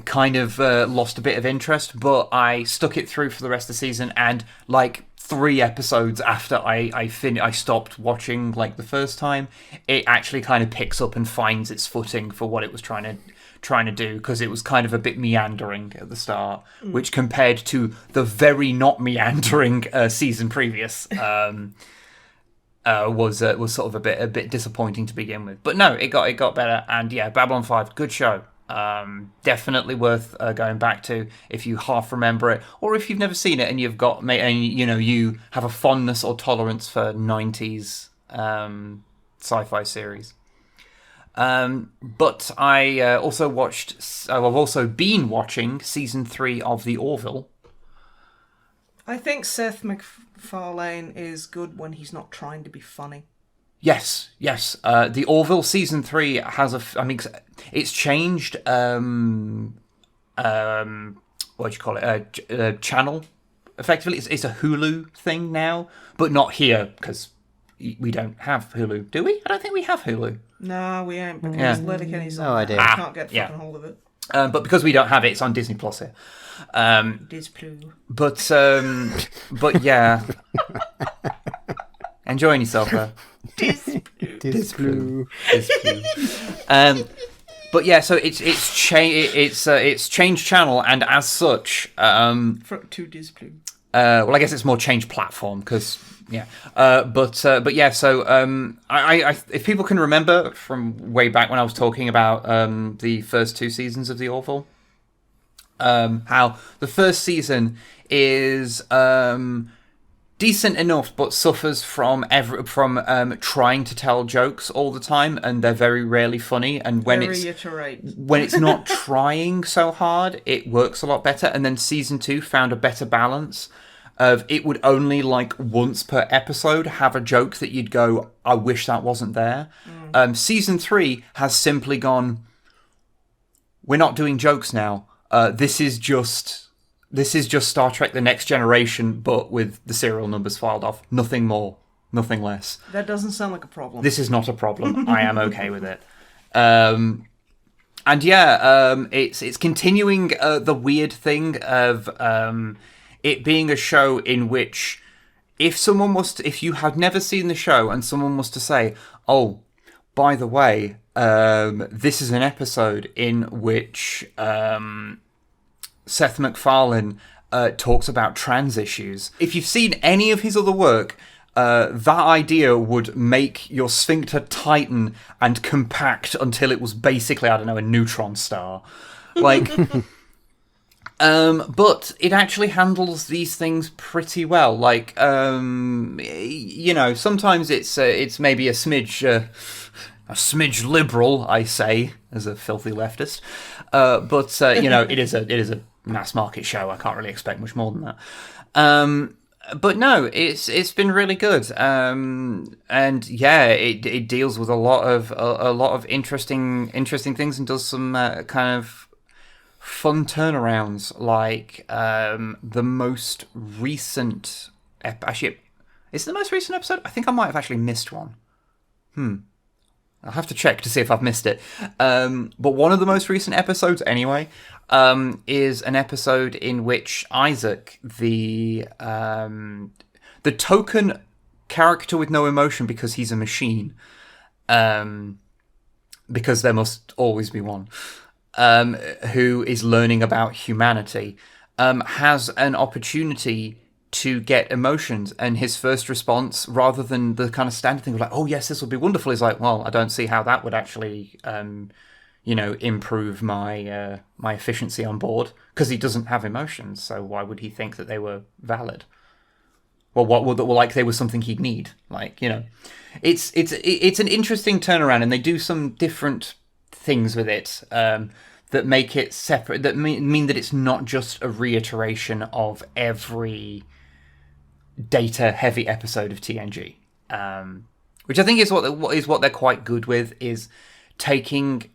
kind of lost a bit of interest, but I stuck it through for the rest of the season, and like 3 episodes after I stopped watching like the first time, it actually kind of picks up and finds its footing for what it was trying to do, because it was kind of a bit meandering at the start, which compared to the very not meandering season previous was sort of a bit disappointing to begin with. But no, it got better, and yeah, Babylon 5, good show. Definitely worth going back to if you half remember it, or if you've never seen it and you have a fondness or tolerance for 90s sci-fi series. But I've also been watching season 3 of the Orville. I think Seth MacFarlane is good when he's not trying to be funny. Yes. The Orville season 3 has it's changed. What do you call it? Channel. Effectively, it's a Hulu thing now, but not here because we don't have Hulu, do we? I don't think we have Hulu. No, we ain't. Because Letterkenny's on. No idea. I can't get fucking hold of it. But because we don't have it, it's on Disney Plus here. But yeah. Enjoying yourself there. Disblue. But yeah, so it's changed channel, and as such, To Disblue. well, I guess it's more changed platform because yeah. But yeah, so I if people can remember from way back when I was talking about the first 2 seasons of the Orville, how the first season is decent enough, but suffers from trying to tell jokes all the time, and they're very rarely funny. And when it's not trying so hard, it works a lot better. And then season 2 found a better balance of it would only like once per episode have a joke that you'd go, I wish that wasn't there. Season 3 has simply gone, we're not doing jokes now. This is just Star Trek The Next Generation, but with the serial numbers filed off. Nothing more, nothing less. That doesn't sound like a problem. This is not a problem. I am okay with it. And yeah, it's continuing the weird thing of it being a show in which if you had never seen the show and someone was to say, oh, by the way, this is an episode in which Seth MacFarlane talks about trans issues. If you've seen any of his other work, that idea would make your sphincter tighten and compact until it was basically, I don't know, a neutron star. Like, but it actually handles these things pretty well. Like, sometimes it's maybe a smidge liberal, I say, as a filthy leftist. But it is a mass market show. I can't really expect much more than that. But no, it's been really good. And yeah, it deals with a lot of interesting things and does some kind of fun turnarounds, like the most recent. Actually, is it the most recent episode? I think I might have actually missed one. I'll have to check to see if I've missed it. But one of the most recent episodes, anyway, is an episode in which Isaac, the token character with no emotion because he's a machine, because there must always be one, who is learning about humanity, has an opportunity to get emotions, and his first response, rather than the kind of standard thing of like, oh yes, this will be wonderful, is like, well, I don't see how that would actually improve my my efficiency on board, because he doesn't have emotions, so why would he think that they were valid? Well, like they were something he'd need, like, it's an interesting turnaround, and they do some different things with it that make it separate, that mean that it's not just a reiteration of every data-heavy episode of TNG, which I think is what they're quite good with, is taking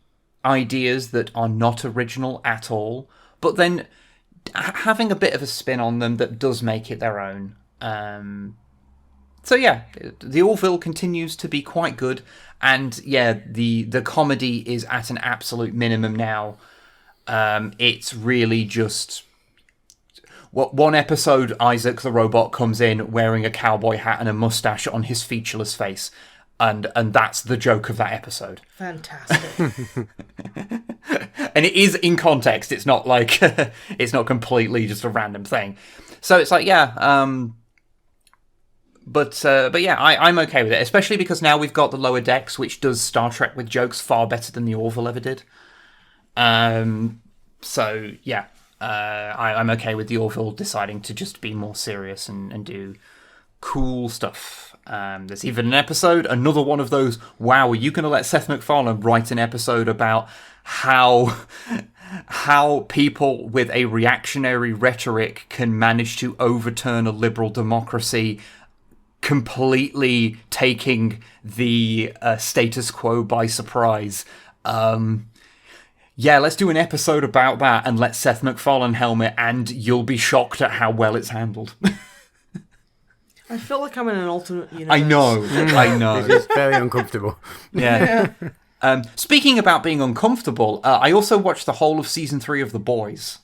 ideas that are not original at all, but then having a bit of a spin on them that does make it their own. So yeah, the Orville continues to be quite good, and yeah, the comedy is at an absolute minimum now. It's really just one episode. Isaac the robot comes in wearing a cowboy hat and a mustache on his featureless face, and that's the joke of that episode. Fantastic. And it is in context. It's not like it's not completely just a random thing. So it's like, yeah. But yeah, I'm okay with it, especially because now we've got the Lower Decks, which does Star Trek with jokes far better than the Orville ever did. So yeah, I'm okay with the Orville deciding to just be more serious and do cool stuff. There's even an episode, another one of those, wow, are you going to let Seth MacFarlane write an episode about how people with a reactionary rhetoric can manage to overturn a liberal democracy, completely taking the status quo by surprise? Yeah, let's do an episode about that and let Seth MacFarlane helm it, and you'll be shocked at how well it's handled. I feel like I'm in an alternate universe. I know. It's very uncomfortable. Yeah. Speaking about being uncomfortable, I also watched the whole of season 3 of The Boys.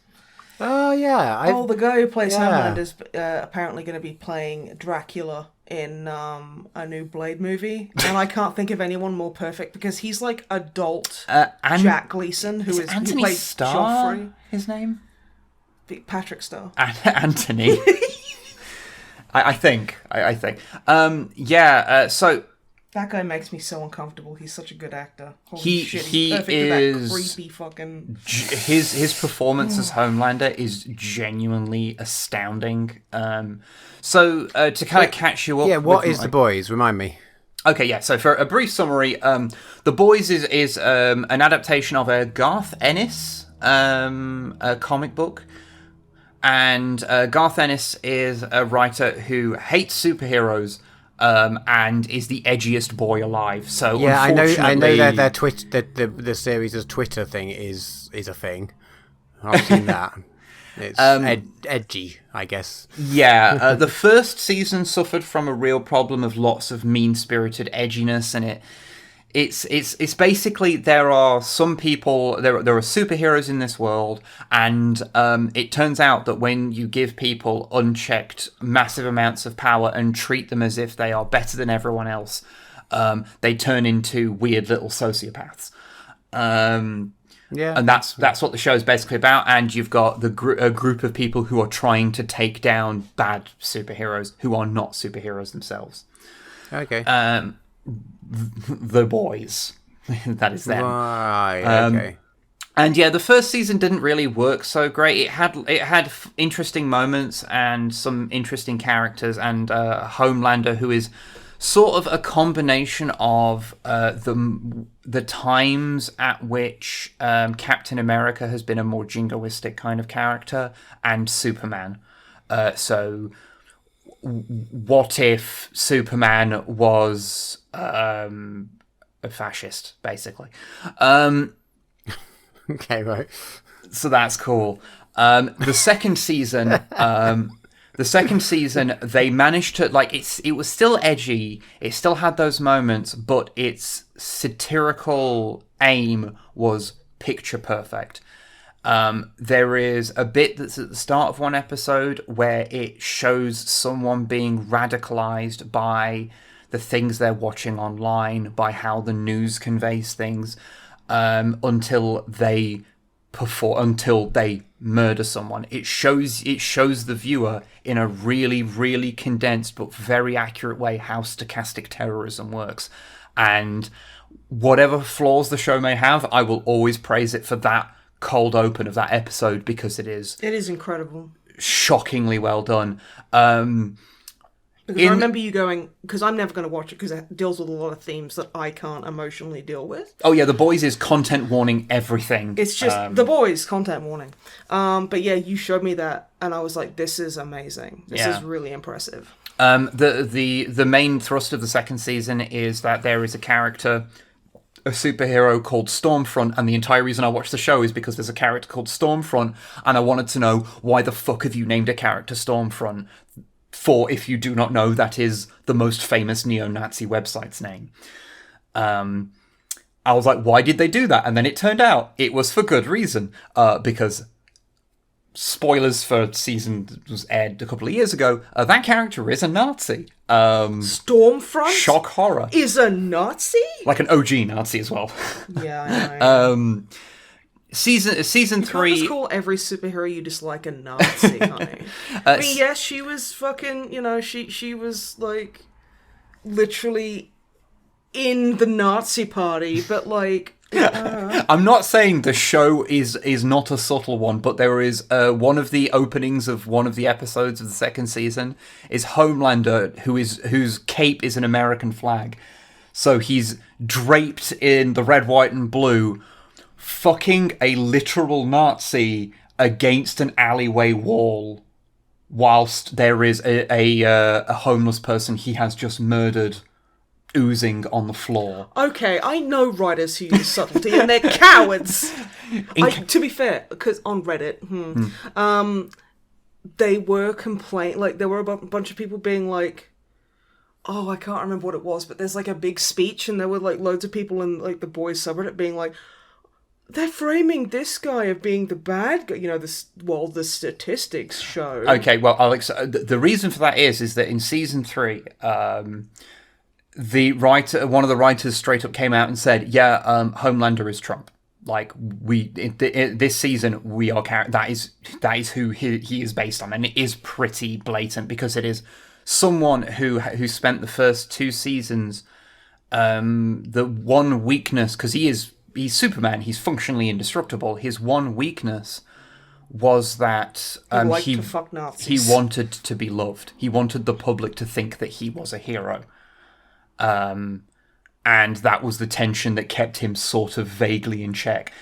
Oh, yeah. The guy who plays Homeland is apparently going to be playing Dracula in a new Blade movie, and I can't think of anyone more perfect because he's like adult Jack Gleason, who played Starr, Joffrey. His name? Patrick Starr. Anthony. I think. So that guy makes me so uncomfortable. He's such a good actor. He he's perfect is for that creepy fucking. His performance as Homelander is genuinely astounding. So to kind of catch you up. Yeah, what is The Boys? Remind me. Okay, yeah. So for a brief summary, The Boys is an adaptation of a Garth Ennis a comic book. And Garth Ennis is a writer who hates superheroes and is the edgiest boy alive. So yeah, I know unfortunately, their the series' Twitter thing is a thing. I've seen that. It's edgy, I guess. Yeah, the first season suffered from a real problem of lots of mean-spirited edginess, and it's basically there are some people, there are superheroes in this world, and it turns out that when you give people unchecked massive amounts of power and treat them as if they are better than everyone else, they turn into weird little sociopaths. Yeah, and that's what the show is basically about. And you've got a group of people who are trying to take down bad superheroes who are not superheroes themselves. Okay. The Boys. That is them. Right, okay. And yeah, the first season didn't really work so great. It had interesting moments and some interesting characters, and Homelander, who is sort of a combination of the times at which Captain America has been a more jingoistic kind of character, and Superman. So what if Superman was a fascist, basically? Okay, right. So that's cool. The second season, they managed to it was still edgy. It still had those moments, but its satirical aim was picture perfect. There is a bit that's at the start of one episode where it shows someone being radicalized by the things they're watching online, by how the news conveys things, until they murder someone. It shows the viewer in a really, really condensed but very accurate way how stochastic terrorism works. And whatever flaws the show may have, I will always praise it for that cold open of that episode, because it is incredible, shockingly well done. Because I remember you going, because I'm never going to watch it because it deals with a lot of themes that I can't emotionally deal with. Oh yeah, The Boys is content warning everything. It's just The Boys content warning. But yeah, you showed me that, and I was like, this is amazing. This is really impressive. The main thrust of the second season is that there is a character, a superhero called Stormfront, and the entire reason I watched the show is because there's a character called Stormfront, and I wanted to know, why the fuck have you named a character Stormfront? For if you do not know, that is the most famous neo-Nazi website's name. I was like, why did they do that? And then it turned out it was for good reason. Because, spoilers for season that was aired a couple of years ago, that character is a Nazi. Stormfront? Shock horror. Is a Nazi? Like an OG Nazi as well. Yeah, I know. Season You 3... can't just call every superhero you dislike a Nazi, honey. I mean, yes, she was fucking, she was, like, literally in the Nazi party, but, like... I'm not saying the show is not a subtle one, but there is one of the openings of one of the episodes of the second season is Homelander, whose cape is an American flag. So he's draped in the red, white, and blue, fucking a literal Nazi against an alleyway wall, whilst there is a homeless person he has just murdered oozing on the floor. Okay, I know writers who use subtlety, and they're cowards. To be fair, because on Reddit, they were there were a bunch of people being like, oh, I can't remember what it was, but there's like a big speech, and there were like loads of people in like the boys subreddit being like, they're framing this guy of being the bad guy. The statistics show. Okay, well, Alex, the reason for that is that in season 3, the writer, one of the writers, straight up came out and said, "Yeah, Homelander is Trump. Like this season, we are that is who he is based on, and it is pretty blatant because it is someone who spent the first 2 seasons, the one weakness, because he's Superman, he's functionally indestructible. His one weakness was that he to fuck Nazis. He wanted to be loved. He wanted the public to think that he was a hero. And that was the tension that kept him sort of vaguely in check.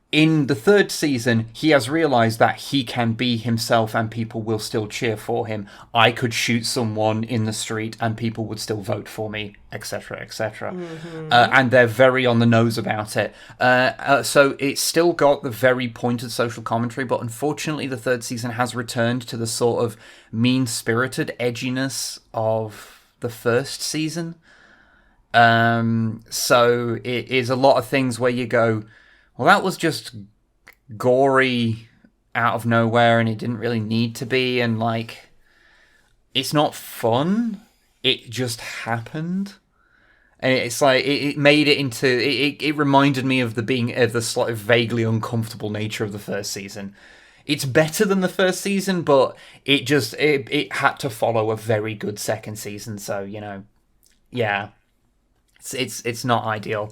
In the 3rd season, he has realised that he can be himself and people will still cheer for him. I could shoot someone in the street and people would still vote for me, etc., etc. Mm-hmm. And they're very on the nose about it. So it's still got the very pointed social commentary, but unfortunately the 3rd season has returned to the sort of mean-spirited edginess of the 1st season. So it is a lot of things where you go, well, that was just gory out of nowhere and it didn't really need to be, and like, it's not fun. It just happened. And it's like, it made it into, it reminded me of the sort of vaguely uncomfortable nature of the 1st season. It's better than the 1st season, but it had to follow a very good 2nd season, so, yeah. It's not ideal.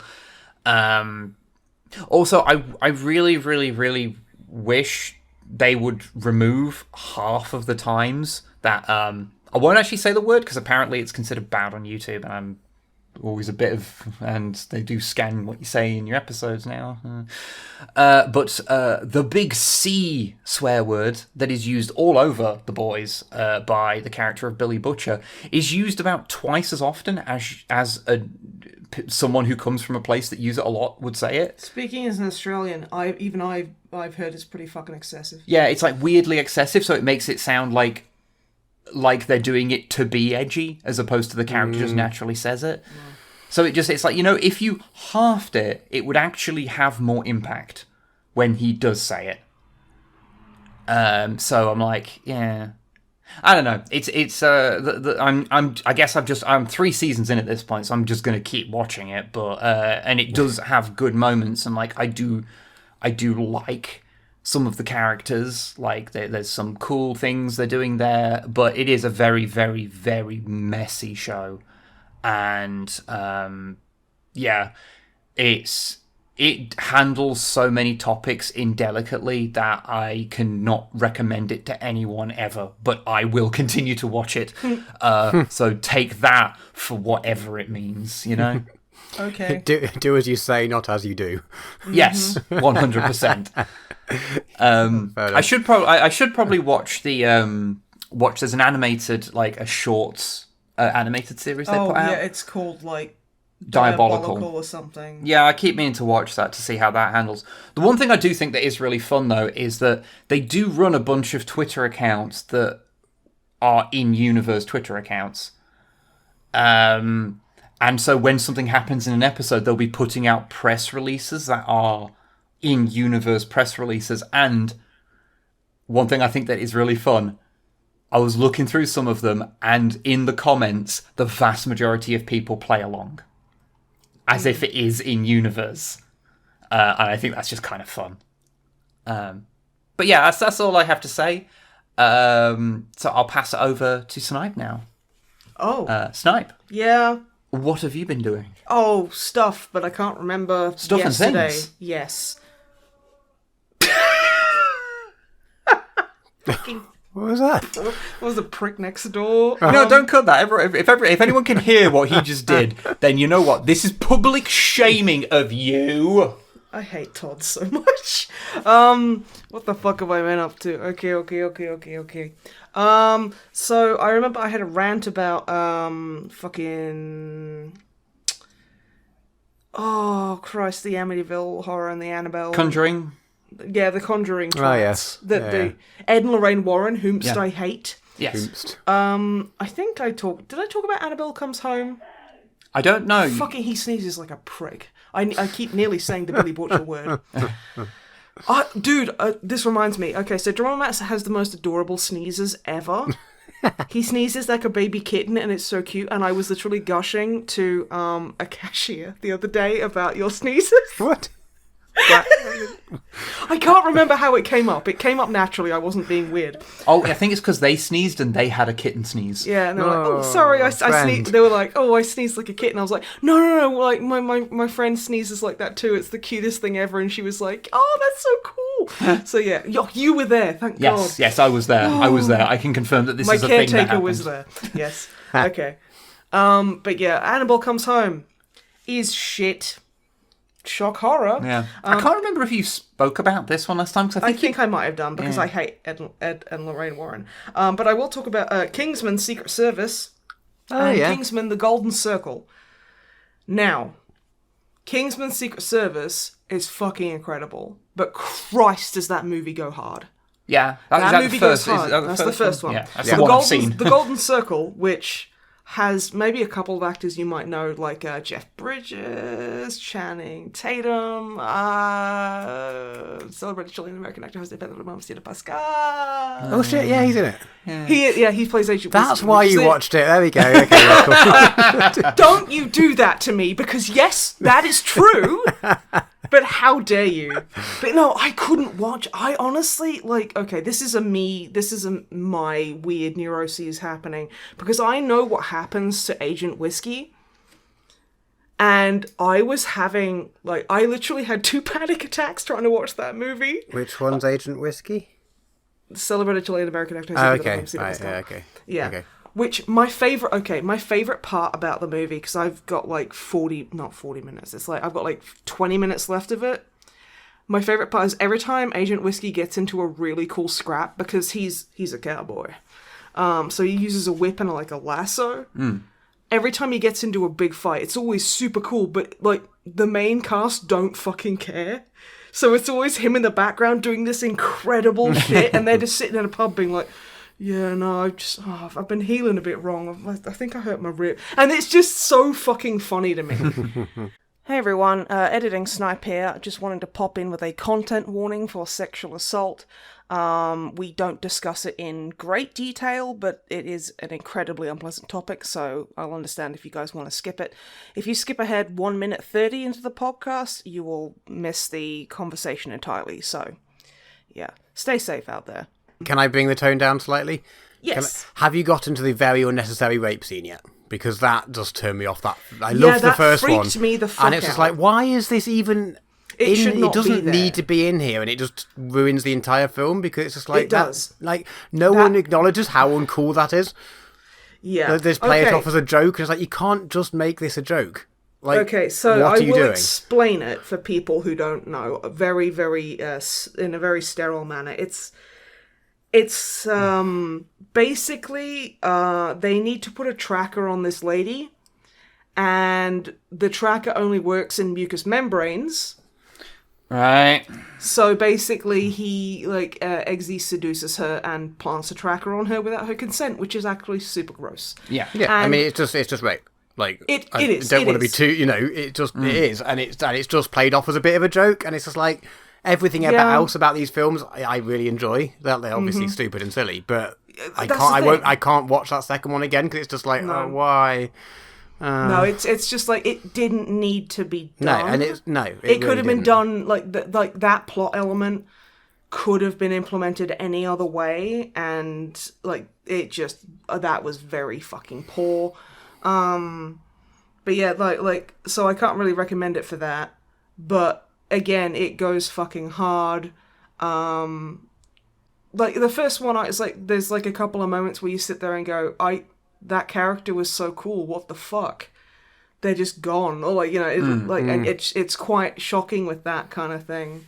Also, I really, really, really wish they would remove half of the times that I won't actually say the word because apparently it's considered bad on YouTube, and I'm always a bit of, and they do scan what you say in your episodes now. But the big C swear word that is used all over The Boys by the character of Billy Butcher is used about twice as often as someone who comes from a place that use it a lot would say it. Speaking as an Australian, I've heard it's pretty fucking excessive. Yeah, it's like weirdly excessive, so it makes it sound like they're doing it to be edgy as opposed to the character just naturally says it. Yeah. So it's like, if you halved it, it would actually have more impact when he does say it. So I'm like, yeah, I don't know. I'm 3 seasons in at this point, so I'm just going to keep watching it. But and it does have good moments, and like I do like some of the characters. Like there's some cool things they're doing there, but it is a very, very, very messy show, and yeah, it handles so many topics indelicately that I cannot recommend it to anyone ever, but I will continue to watch it. So take that for whatever it means, Okay. Do as you say, not as you do. Yes, 100%. I should probably watch there's an animated, like a shorts animated series they put out. Yeah, it's called like Diabolical or something. Yeah, I keep meaning to watch that to see how that handles. The one thing I do think that is really fun though is that they do run a bunch of Twitter accounts that are in-universe Twitter accounts. And so when something happens in an episode, they'll be putting out press releases that are in-universe press releases. And one thing I think that is really fun, I was looking through some of them, and in the comments, the vast majority of people play along. As if it is in-universe. And I think that's just kind of fun. But yeah, that's all I have to say. So I'll pass it over to Snipe now. Oh. Snipe. Yeah. What have you been doing? Oh, stuff, but I can't remember Stuff yesterday. and things? Yes. What was that? What was the prick next door? No, don't cut that. If anyone can hear what he just did, then you know what? This is public shaming of you. I hate Todd so much. What the fuck have I been up to? Okay. So I remember I had a rant about fucking. Oh Christ, the Amityville Horror and the Annabelle. Conjuring. Yeah, the Conjuring. Oh yes. The Ed and Lorraine Warren, whomst Yeah. I hate. Yes. I think I talked. Did I talk about Annabelle Comes Home? I don't know. Fucking, he sneezes like a prick. I keep nearly saying the Billy Butcher word. Dude, this reminds me. Okay, so Drama Matt has the most adorable sneezes ever. He sneezes like a baby kitten, and it's so cute. And I was literally gushing to a cashier the other day about your sneezes. What? I can't remember how it came up. It came up naturally. I wasn't being weird. Oh, I think it's because they sneezed and they had a kitten sneeze. Yeah, and they were like, "Oh, sorry, I sneezed." They were like, "Oh, I sneezed like a kitten." I was like, "No, like my friend sneezes like that too. It's the cutest thing ever." And she was like, "Oh, that's so cool." So yeah, you were there. Thank God. Yes, I was there. I was there. I can confirm that this My is a thing that caretaker happened. was there. Yes. Okay. But yeah, Annabelle Comes Home is shit. Shock horror. Yeah. I can't remember if you spoke about this one last time, because I think I might have done, because I hate Ed and Lorraine Warren. But I will talk about Kingsman Secret Service and Kingsman The Golden Circle. Now, Kingsman Secret Service is fucking incredible, but Christ does that movie go hard. Yeah. That movie goes hard. That's the first one. Yeah, that's the one I've seen. The Golden Circle, which has maybe a couple of actors you might know, like Jeff Bridges, Channing Tatum, celebrated Chilean American actor José Pedro Balmaceda Pascal. Oh shit! Yeah, he's in it. He plays Agent That's Whiskey, why you watched it. There we go. Okay, that's cool. Don't you do that to me, because yes, that is true. But how dare you? But no, I couldn't watch. I honestly, okay, this is my weird neuroses happening, because I know what happens to Agent Whiskey. And I was having, I literally had 2 panic attacks trying to watch that movie. Which one's Agent Whiskey? Celebrated Chilean American actor. Okay. Okay. Yeah. Okay. Which my favorite part about the movie, because I've got not 40 minutes. It's I've got 20 minutes left of it. My favorite part is every time Agent Whiskey gets into a really cool scrap, because he's a cowboy. So he uses a whip and a lasso. Every time he gets into a big fight, it's always super cool, but the main cast don't fucking care. So it's always him in the background doing this incredible shit, and they're just sitting in a pub being like, yeah, no, I've been healing a bit wrong. I think I hurt my rib. And it's just so fucking funny to me. Hey everyone, editing Snipe here. Just wanted to pop in with a content warning for sexual assault. We don't discuss it in great detail, but it is an incredibly unpleasant topic, so I'll understand if you guys want to skip it. If you skip ahead 1 minute 30 into the podcast, you will miss the conversation entirely, so yeah, stay safe out there. Can I bring the tone down slightly? Yes. Have you gotten to the very unnecessary rape scene yet? Because that does turn me off. I loved the first one. Freaked me the fuck and it's just out. why is this even... It should not it doesn't be there. need to be in here, and it just ruins the entire film, because it's just It does. No one acknowledges how uncool that is. Yeah. They just play it off as a joke, and it's you can't just make this a joke. Okay, so what I are you will doing? explain it for people who don't know, very, very, in a very sterile manner. It's basically, they need to put a tracker on this lady, and the tracker only works in mucous membranes. Right. So basically, he Eggsy seduces her and plants a tracker on her without her consent, which is actually super gross. Yeah. Yeah, And I mean, it's just rape. Like, It I is, don't it want to be is. too, it is, and it's just played off as a bit of a joke, and it's just like everything else about these films I really enjoy. They're obviously stupid and silly, but I can't watch that second one again because it's just like, oh, why? No, it's just like it didn't need to be done. It really could have been didn't. done like that plot element could have been implemented any other way, and like it just that was very fucking poor. But yeah, so I can't really recommend it for that. But again, it goes fucking hard. Like the first one, it's like there's like a couple of moments where you sit there and go, that character was so cool. What the fuck? They're just gone, or and it's quite shocking with that kind of thing.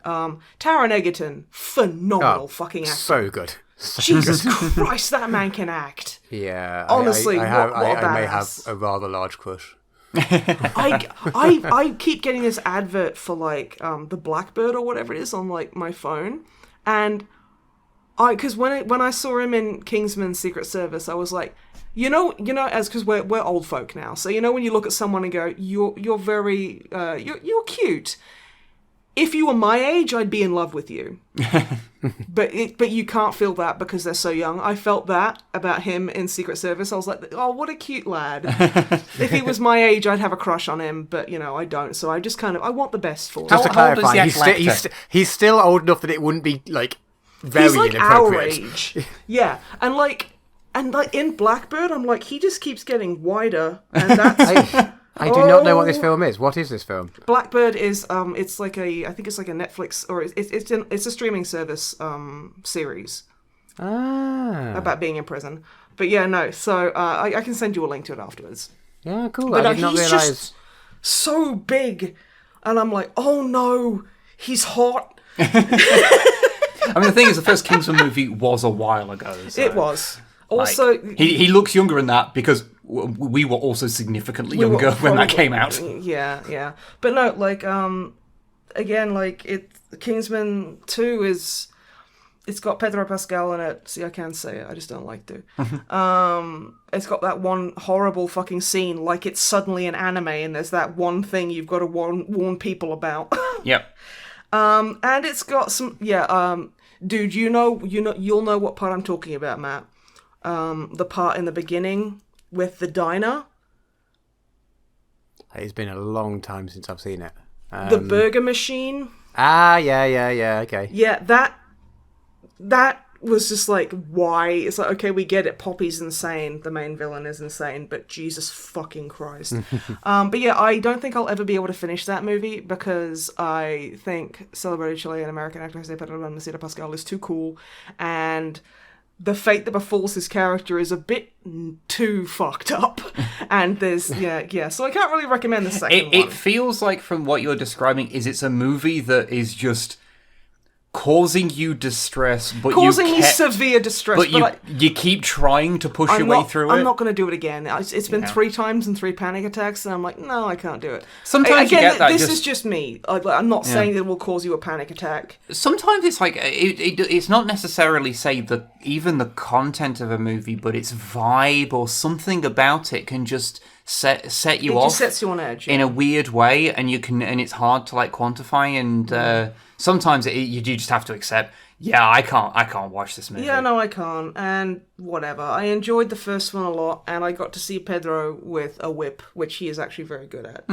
Taron Egerton, phenomenal fucking actor. So good. Jesus Christ, that man can act. Yeah, honestly, I may have a rather large crush. I keep getting this advert for like the Blackbird or whatever it is on like my phone, and because when I saw him in Kingsman Secret Service, I was like, as because we're old folk now, so when you look at someone and go, you're very you're cute. If you were my age, I'd be in love with you. but you can't feel that because they're so young. I felt that about him in Secret Service. I was like, oh, what a cute lad. If he was my age, I'd have a crush on him, but I don't. So I just I want the best for him. Just to How old is clarify, the he's still old enough that it wouldn't be like very He's like our inappropriate. age. Yeah, and in Blackbird, I'm like, he just keeps getting wider, and that's. I do not know what this film is. What is this film? Blackbird is it's like I think it's like a Netflix or it's a streaming service series about being in prison. But yeah, no. So I can send you a link to it afterwards. Yeah, cool. But I did not he's realize. just so big, and I'm like, oh no, he's hot. I mean, the thing is, the first Kingsman movie was a while ago. So, It was also he looks younger in that because we were also significantly younger when that came out. Yeah. But no, again, Kingsman 2 it's got Pedro Pascal in it. See, I can't say it. I just don't like to. It's got that one horrible fucking scene, like it's suddenly an anime, and there's that one thing you've got to warn people about. Yep. And it's got some, dude, you'll know what part I'm talking about, Matt. The part in the beginning with the diner. It's been a long time since I've seen it. The burger machine. Yeah, okay. Yeah, that was just like, why? It's like, okay, we get it. Poppy's insane. The main villain is insane, but Jesus fucking Christ. But yeah, I don't think I'll ever be able to finish that movie because I think celebrated Chilean American actor José Pedro Balmaceda Pascal is too cool, and the fate that befalls his character is a bit too fucked up. And there's, so I can't really recommend the second one. It feels like, from what you're describing, it's a movie that is just causing you distress, but me severe distress. But you keep trying to push your way through it. I'm not going to do it again. It's been 3 times and 3 panic attacks, and I'm like, no, I can't do it. Sometimes you get that. This is just me. I'm not saying that it will cause you a panic attack. Sometimes it's like it's not necessarily even the content of a movie, but its vibe or something about it can just set you off. It just sets you on edge in a weird way, and it's hard to quantify. And sometimes you just have to accept. Yeah, I can't watch this movie. Yeah, no, I can't. And whatever. I enjoyed the first one a lot, and I got to see Pedro with a whip, which he is actually very good at.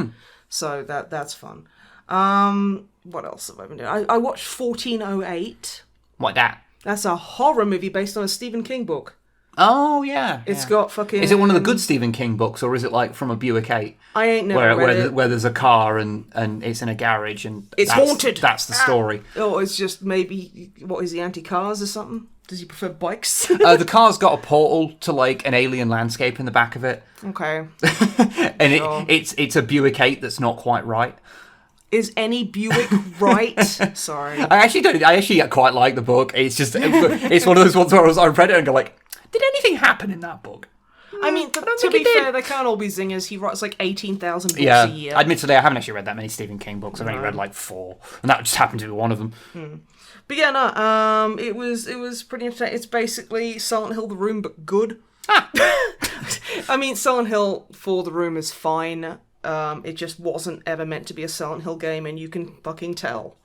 So that's fun. What else have I been doing? I watched 1408. What that? That's a horror movie based on a Stephen King book. Oh, yeah. It's got fucking... Is it one of the good Stephen King books, or is it like from a Buick 8? I ain't never read it. Where there's a car and it's in a garage and it's haunted. That's the story. Oh, it's just maybe... What, is he anti-cars or something? Does he prefer bikes? The car's got a portal to an alien landscape in the back of it. Okay. And it's a Buick 8 that's not quite right. Is any Buick right? Sorry. I actually quite like the book. It's just... it's one of those ones where I read it and go did anything happen in that book? I mean, to be fair, they can't all be zingers. He writes like 18,000 books a year. Admittedly, I haven't actually read that many Stephen King books. I've only read like 4, and that just happened to be one of them. But yeah, no, it was pretty entertaining. It's basically Silent Hill The Room, but good. I mean, Silent Hill for The Room is fine. It just wasn't ever meant to be a Silent Hill game, and you can fucking tell.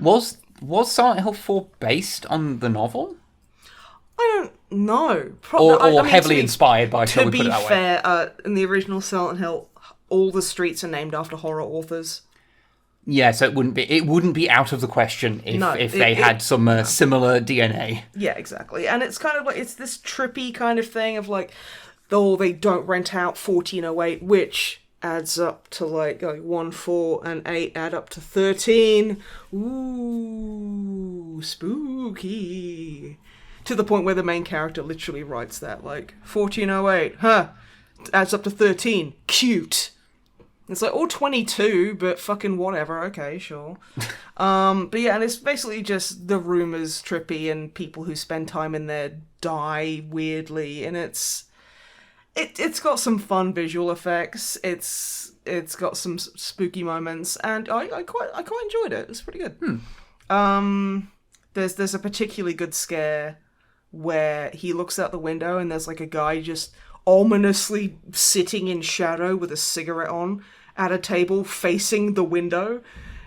Was Silent Hill 4 based on the novel? I don't know. Or heavily inspired by, shall to we put it that be fair, in the original Silent Hill, all the streets are named after horror authors. Yeah, so it wouldn't be out of the question if they had some similar DNA. Yeah, exactly. And it's kind of like, it's this trippy kind of thing of like, though they don't rent out 1408, which adds up to like 1, 4, and 8 add up to 13. Ooh, spooky. To the point where the main character literally writes that, like, 1408, adds up to 13, cute. It's like, 22, but fucking whatever, okay, sure. But yeah, and it's basically just the room is trippy and people who spend time in there die weirdly, and it's got some fun visual effects, it's got some spooky moments, and I quite enjoyed it. It's pretty good. There's a particularly good scare where he looks out the window and there's like a guy just ominously sitting in shadow with a cigarette on at a table facing the window,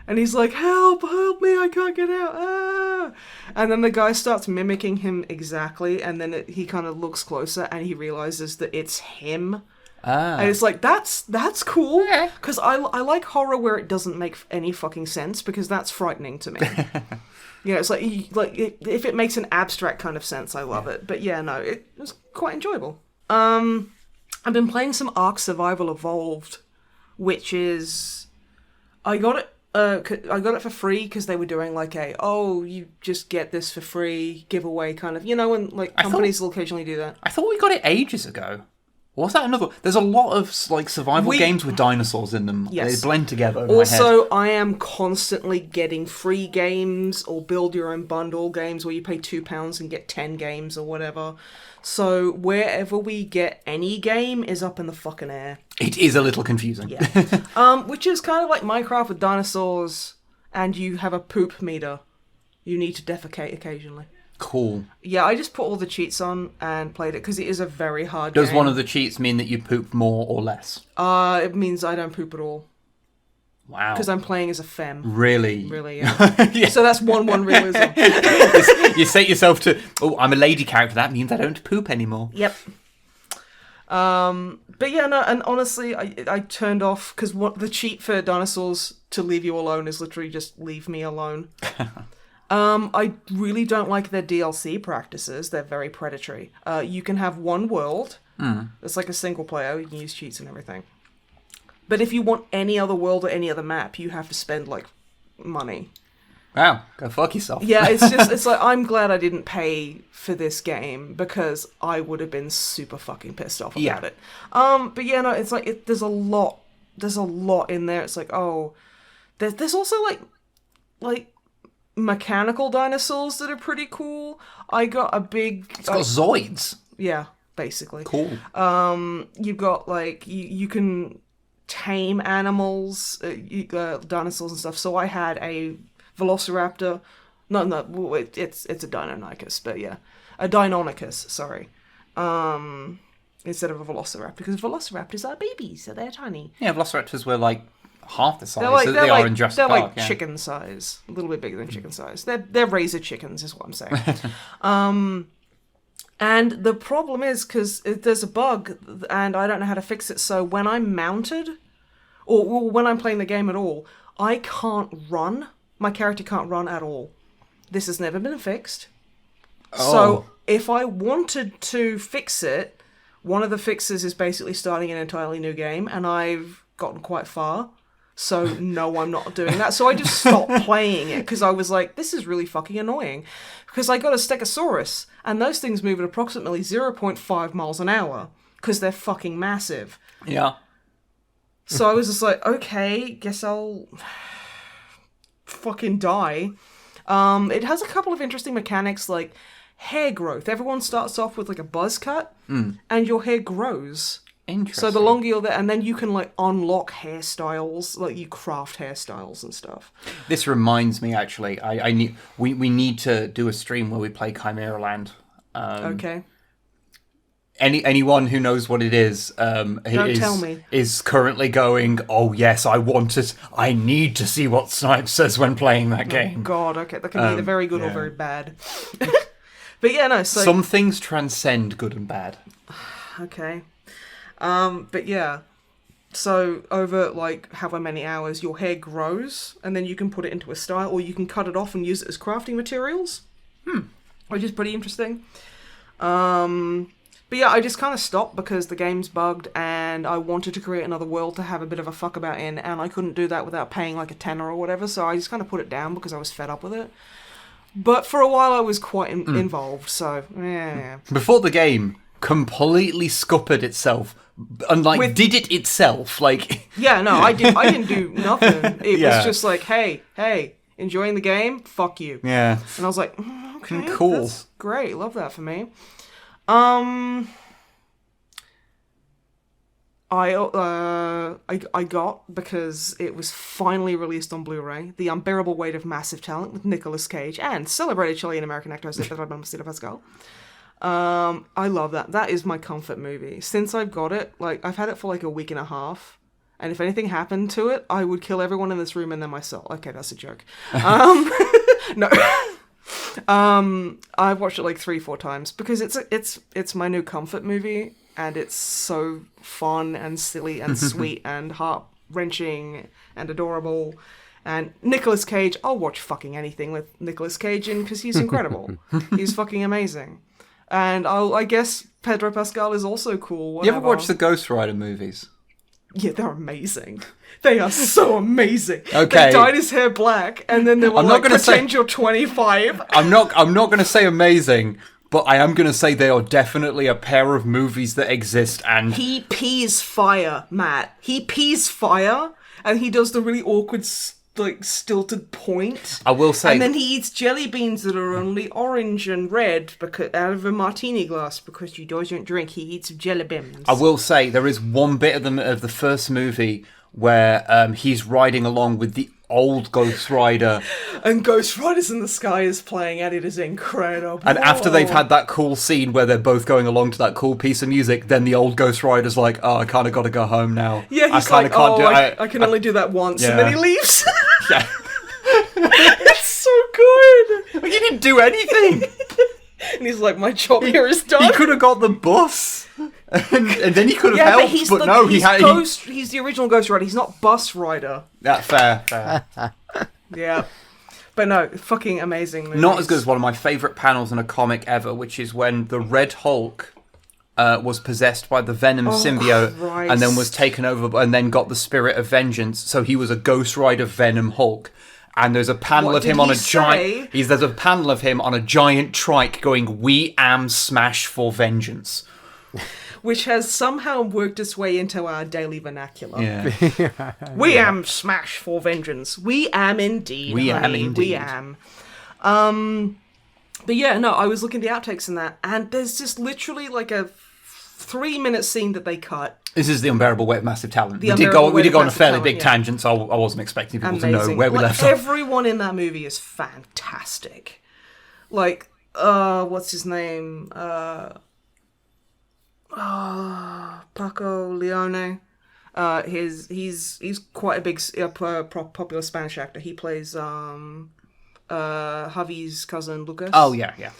and he's like, help me, I can't get out, and then the guy starts mimicking him exactly, and then he kind of looks closer and he realizes that it's him. And it's like, that's cool, because I like horror where it doesn't make any fucking sense, because that's frightening to me. You know, it's like if it makes an abstract kind of sense, I love it. But yeah, no, it was quite enjoyable. I've been playing some Ark Survival Evolved, which is, I got it for free because they were doing like you just get this for free giveaway kind of, when like companies will occasionally do that. I thought we got it ages ago. Was that another? There's a lot of like survival games with dinosaurs in them. Yes. They blend together. Also, I am constantly getting free games or build your own bundle games where you pay £2 and get 10 games or whatever. So wherever we get any game is up in the fucking air. It is a little confusing. Yeah. Which is kind of like Minecraft with dinosaurs, and you have a poop meter. You need to defecate occasionally. Cool. Yeah, I just put all the cheats on and played it because it is a very hard game. Does one of the cheats mean that you poop more or less? It means I don't poop at all. Wow. Because I'm playing as a femme. Really? Really, yeah. Yeah. So that's 1-1 realism. You set yourself to, I'm a lady character, that means I don't poop anymore. Yep. But yeah, no, and honestly, I turned off, because the cheat for dinosaurs to leave you alone is literally just leave me alone. I really don't like their DLC practices. They're very predatory. You can have one world. It's like a single player. You can use cheats and everything. But if you want any other world or any other map, you have to spend, like, money. Wow, go fuck yourself. Yeah, it's like, I'm glad I didn't pay for this game, because I would have been super fucking pissed off about it. But yeah, no, it's like, there's a lot in there. It's like, there's also, like, mechanical dinosaurs that are pretty cool. I got a big... It's got Zoids. Yeah, basically. Cool. You've got, like, you can tame animals, dinosaurs and stuff. So I had a Velociraptor. No, it's a Deinonychus, but yeah. A Deinonychus, sorry. Instead of a Velociraptor, because Velociraptors are babies, so they're tiny. Yeah, Velociraptors were, like, half the size that they are in Jurassic Park. They're like chicken size, a little bit bigger than chicken size. They're razor chickens, is what I'm saying. And the problem is, because there's a bug, and I don't know how to fix it, so when I'm mounted, or when I'm playing the game at all, I can't run. My character can't run at all. This has never been fixed. So if I wanted to fix it, one of the fixes is basically starting an entirely new game, and I've gotten quite far. So no, I'm not doing that. So I just stopped playing it, because I was like, this is really fucking annoying. Because I got a Stegosaurus, and those things move at approximately 0.5 miles an hour, because they're fucking massive. Yeah. So I was just like, okay, guess I'll fucking die. It has a couple of interesting mechanics, like hair growth. Everyone starts off with like a buzz cut, and your hair grows. Interesting. So the longer you're there, and then you can like unlock hairstyles, like you craft hairstyles and stuff. This reminds me, actually, we need to do a stream where we play Chimera Land. Okay. Anyone who knows what it is, tell me. is currently going, oh yes, I need to see what Snipe says when playing that game. God, okay, that can be either very good or very bad. But yeah, no, so... Some things transcend good and bad. Okay. But yeah, so over like however many hours, your hair grows, and then you can put it into a style, or you can cut it off and use it as crafting materials. Which is pretty interesting. But yeah, I just kind of stopped because the game's bugged, and I wanted to create another world to have a bit of a fuck about in, and I couldn't do that without paying like a tenner or whatever, so I just kind of put it down because I was fed up with it. But for a while I was quite involved, so yeah. Before the game completely scuppered itself, and like did it itself, like... Yeah, no, I didn't do nothing. It was just like, hey, enjoying the game? Fuck you. Yeah. And I was like, okay, cool. That's great, love that for me. I got, because it was finally released on Blu-ray, The Unbearable Weight of Massive Talent with Nicolas Cage and celebrated Chilean American actor José Pedro Balmaceda Pascal. I love that. That is my comfort movie. Since I've got it, like, I've had it for like a week and a half, and if anything happened to it, I would kill everyone in this room and then myself. Okay, that's a joke. No. I've watched it like 3-4 times because it's my new comfort movie, and it's so fun and silly and sweet and heart-wrenching and adorable. And Nicolas Cage, I'll watch fucking anything with Nicolas Cage in because he's incredible. He's fucking amazing. And I guess Pedro Pascal is also cool. Whatever. You ever watch the Ghost Rider movies? Yeah, they're amazing. They are so amazing. Okay. They dyed his hair black, and then they were like, pretend you're 25. I'm not going to say amazing, but I am going to say they are definitely a pair of movies that exist, and... He pees fire, Matt. He pees fire, and he does the really awkward, like, stilted point. I will say... And then he eats jelly beans that are only orange and red out of a martini glass because he doesn't drink. He eats jelly beans. I will say there is one bit of the first movie where he's riding along with the old Ghost Rider. And Ghost Riders in the Sky is playing, and it is incredible. And after they've had that cool scene where they're both going along to that cool piece of music, then the old Ghost Rider's like, oh, I kind of got to go home now. Yeah, he's I like, I can only do that once. Yeah. And then he leaves. Yeah. It's so good. He didn't do anything. And he's like, my job here is done. He could have got the bus. And then he could have helped, he's the original Ghost Rider. He's not Bus Rider. That's fair. Yeah. But no, fucking amazing movies. Not as good as one of my favourite panels in a comic ever, which is when the Red Hulk was possessed by the Venom symbiote, Christ. and then was taken over, and then got the spirit of vengeance. So he was a Ghost Rider Venom Hulk. And there's a panel of him on a giant... There's a panel of him on a giant trike going, "We am smash for vengeance." Which has somehow worked its way into our daily vernacular. Yeah. We am smash for vengeance. We am indeed. We honey. am indeed. We am. But yeah, no, I was looking at the outtakes in that, and there's just literally like a 3-minute scene that they cut. This is the unbearable weight of massive talent. We did Unbearable go Weight of on a Massive fairly Talent, big yeah. tangent, so I wasn't expecting people Amazing. to know where we left off. Everyone in that movie is fantastic. Like, what's his name? Paco Leone. He's quite a big popular Spanish actor. He plays Javi's cousin Lucas. Oh yeah.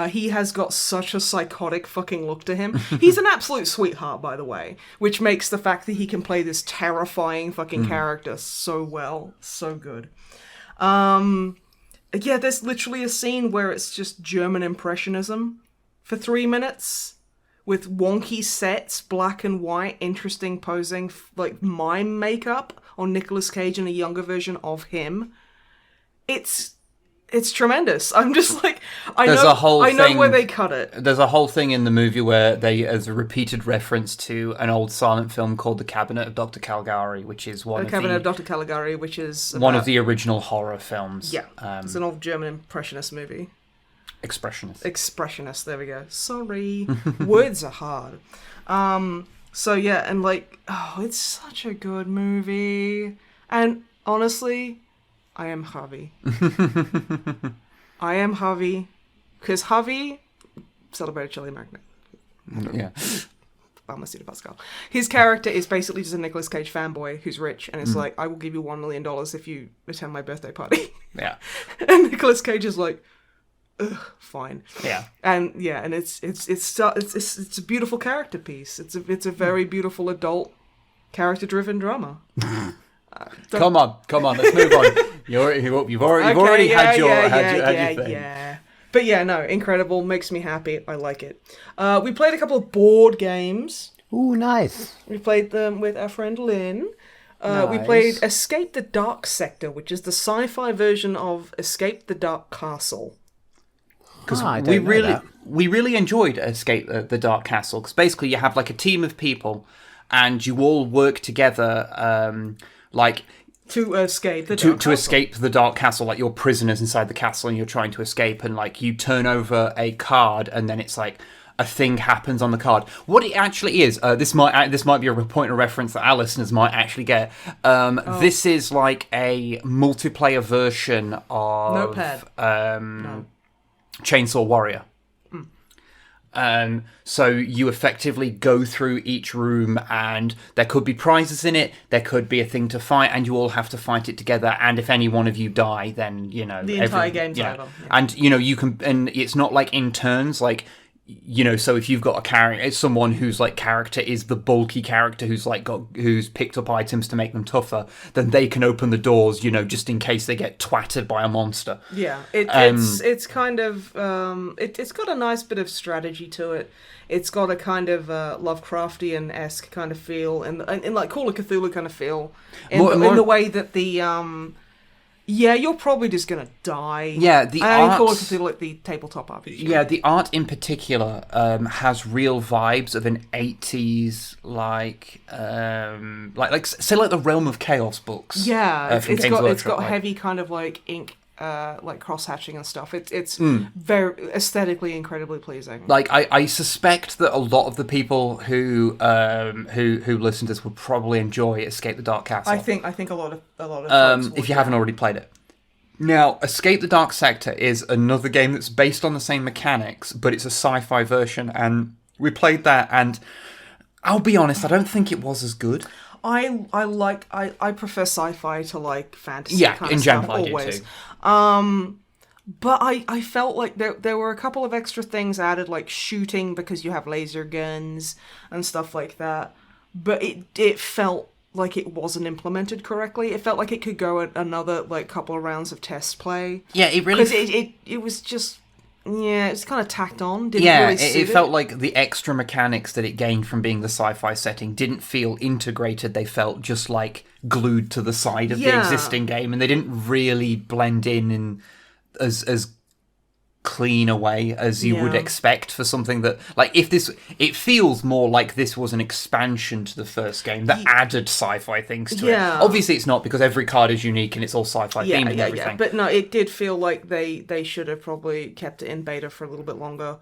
He has got such a psychotic fucking look to him. He's an absolute sweetheart, by the way, which makes the fact that he can play this terrifying fucking character so well, so good. Yeah, there's literally a scene where it's just German Impressionism for 3 minutes with wonky sets, black and white, interesting posing, like mime makeup on Nicolas Cage and a younger version of him. It's tremendous. I'm just like, I know where they cut it. There's a whole thing in the movie where there's a repeated reference to an old silent film called The Cabinet of Dr. Caligari, which is one of Dr. Caligari, which is one of the original horror films. Yeah, it's an old German Impressionist movie. Expressionist. There we go. Sorry. Words are hard. So yeah, and like, it's such a good movie. And honestly, I am Javi. I am Javi. Because Javi celebrated Chilean American. Yeah. Balmaceda Pascal. His character is basically just a Nicolas Cage fanboy who's rich, and it's like, I will give you $1 million if you attend my birthday party. Yeah. And Nicolas Cage is like, ugh, fine. Yeah. And it's a beautiful character piece. It's a very beautiful adult character-driven drama. Come on, let's move on. You've already had your thing. Yeah. But yeah, no, incredible. Makes me happy. I like it. We played a couple of board games. Ooh, nice. We played them with our friend Lynn. We Nice. played Escape the Dark Sector, which is the sci-fi version of Escape the Dark Castle. Because I don't know that. we really enjoyed Escape the Dark Castle, because basically you have like a team of people and you all work together To escape the Dark Castle. to escape the Dark Castle. Like, you're prisoners inside the castle and you're trying to escape, and like you turn over a card and then it's like a thing happens on the card. What it actually is, this might be a point of reference that our listeners might actually get. This is like a multiplayer version of Notepad. Chainsaw Warrior. So you effectively go through each room and there could be prizes in it, there could be a thing to fight, and you all have to fight it together, and if any one of you die, then, you know... The entire game's over. Yeah. And, you know, you can... And it's not like in turns, like... You know, so if you've got a character, it's someone whose like character is the bulky character who's picked up items to make them tougher, then they can open the doors, you know, just in case they get twatted by a monster. Yeah, it's kind of it's got a nice bit of strategy to it. It's got a kind of Lovecraftian-esque kind of feel, and like Call of Cthulhu kind of feel, in the way that the yeah, you're probably just gonna die. Yeah, the art... Call of Cthulhu, like the tabletop RPG. Yeah, the art in particular has real vibes of an 80s, like say like the Realm of Chaos books. Yeah, it's got heavy kind of like ink, like cross-hatching and stuff. It's very aesthetically incredibly pleasing. Like I suspect that a lot of the people who listen to this would probably enjoy Escape the Dark Castle. I think a lot of folks if you haven't already played it. Now, Escape the Dark Sector is another game that's based on the same mechanics, but it's a sci-fi version, and we played that, and I'll be honest, I don't think it was as good. I prefer sci-fi to like fantasy. Yeah, kind in of general, stuff, I do always. too. But I felt like there were a couple of extra things added, like shooting because you have laser guns and stuff like that. But it felt like it wasn't implemented correctly. It felt like it could go another like couple of rounds of test play. Yeah, it really... Because it was just... Yeah, it's kind of tacked on. It felt like the extra mechanics that it gained from being the sci-fi setting didn't feel integrated. They felt just like glued to the side of the existing game, and they didn't really blend in as clean a way as you would expect for something that, like, it feels more like this was an expansion to the first game that added sci-fi things to it. Obviously it's not, because every card is unique and it's all sci-fi themed and everything. But no, it did feel like they should have probably kept it in beta for a little bit longer,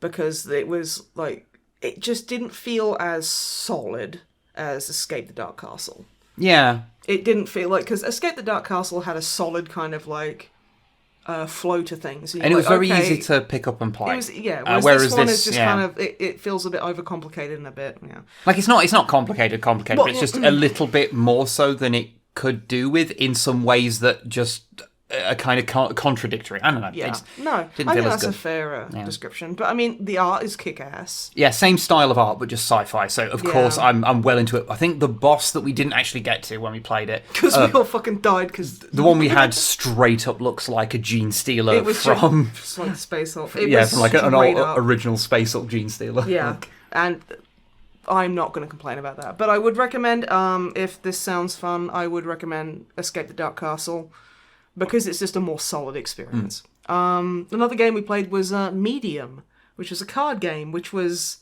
because it was like, it just didn't feel as solid as Escape the Dark Castle. Yeah. It didn't feel like, because Escape the Dark Castle had a solid kind of like flow to things, and it was very easy to pick up and play. It was, whereas this one is just kind of it feels a bit overcomplicated and a bit like it's not complicated, but it's just a little bit more so than it could do with in some ways that just are kind of contradictory. I don't know. Yeah, I think that's a fair description. But I mean, the art is kick-ass. Yeah, same style of art, but just sci-fi. So of course, I'm well into it. I think the boss that we didn't actually get to when we played it, because we all fucking died. Because the one we had straight up looks like a Gene Stealer from just like Space Hulk. From like an original Space Hulk Gene Stealer. Yeah, and I'm not going to complain about that. But I would recommend, if this sounds fun, I would recommend Escape the Dark Castle, because it's just a more solid experience. Another game we played was Medium, which was a card game, which is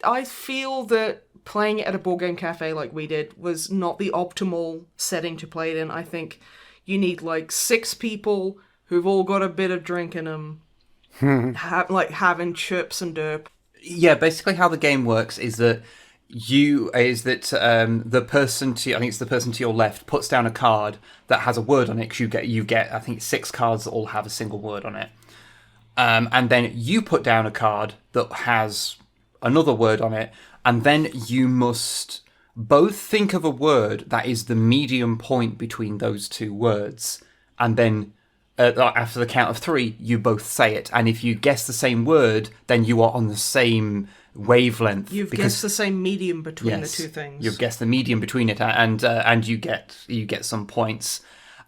I feel that playing it at a board game cafe like we did was not the optimal setting to play it in. I think you need like 6 people who've all got a bit of drink in them, having chips and derp. Yeah, basically how the game works is that the person to, I think it's the person to your left, puts down a card that has a word on it, because you get I think 6 cards that all have a single word on it. And then you put down a card that has another word on it, and then you must both think of a word that is the medium point between those two words, and then after the count of 3, you both say it. And if you guess the same word, then you are on the same wavelength. You've guessed the same medium between the two things. You've guessed the medium between it, and you get some points.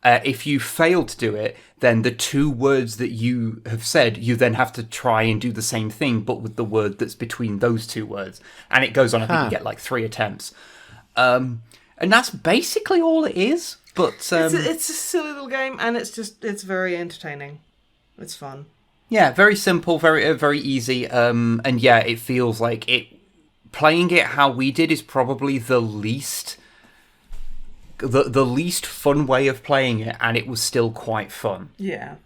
If you fail to do it, then the 2 words that you have said, you then have to try and do the same thing, but with the word that's between those 2 words. And it goes on, I think you get like 3 attempts. And that's basically all it is. But it's a silly little game, and it's very entertaining. It's fun. Yeah, very simple, very easy. And yeah, it feels like playing it how we did is probably the least fun way of playing it, and it was still quite fun. Yeah.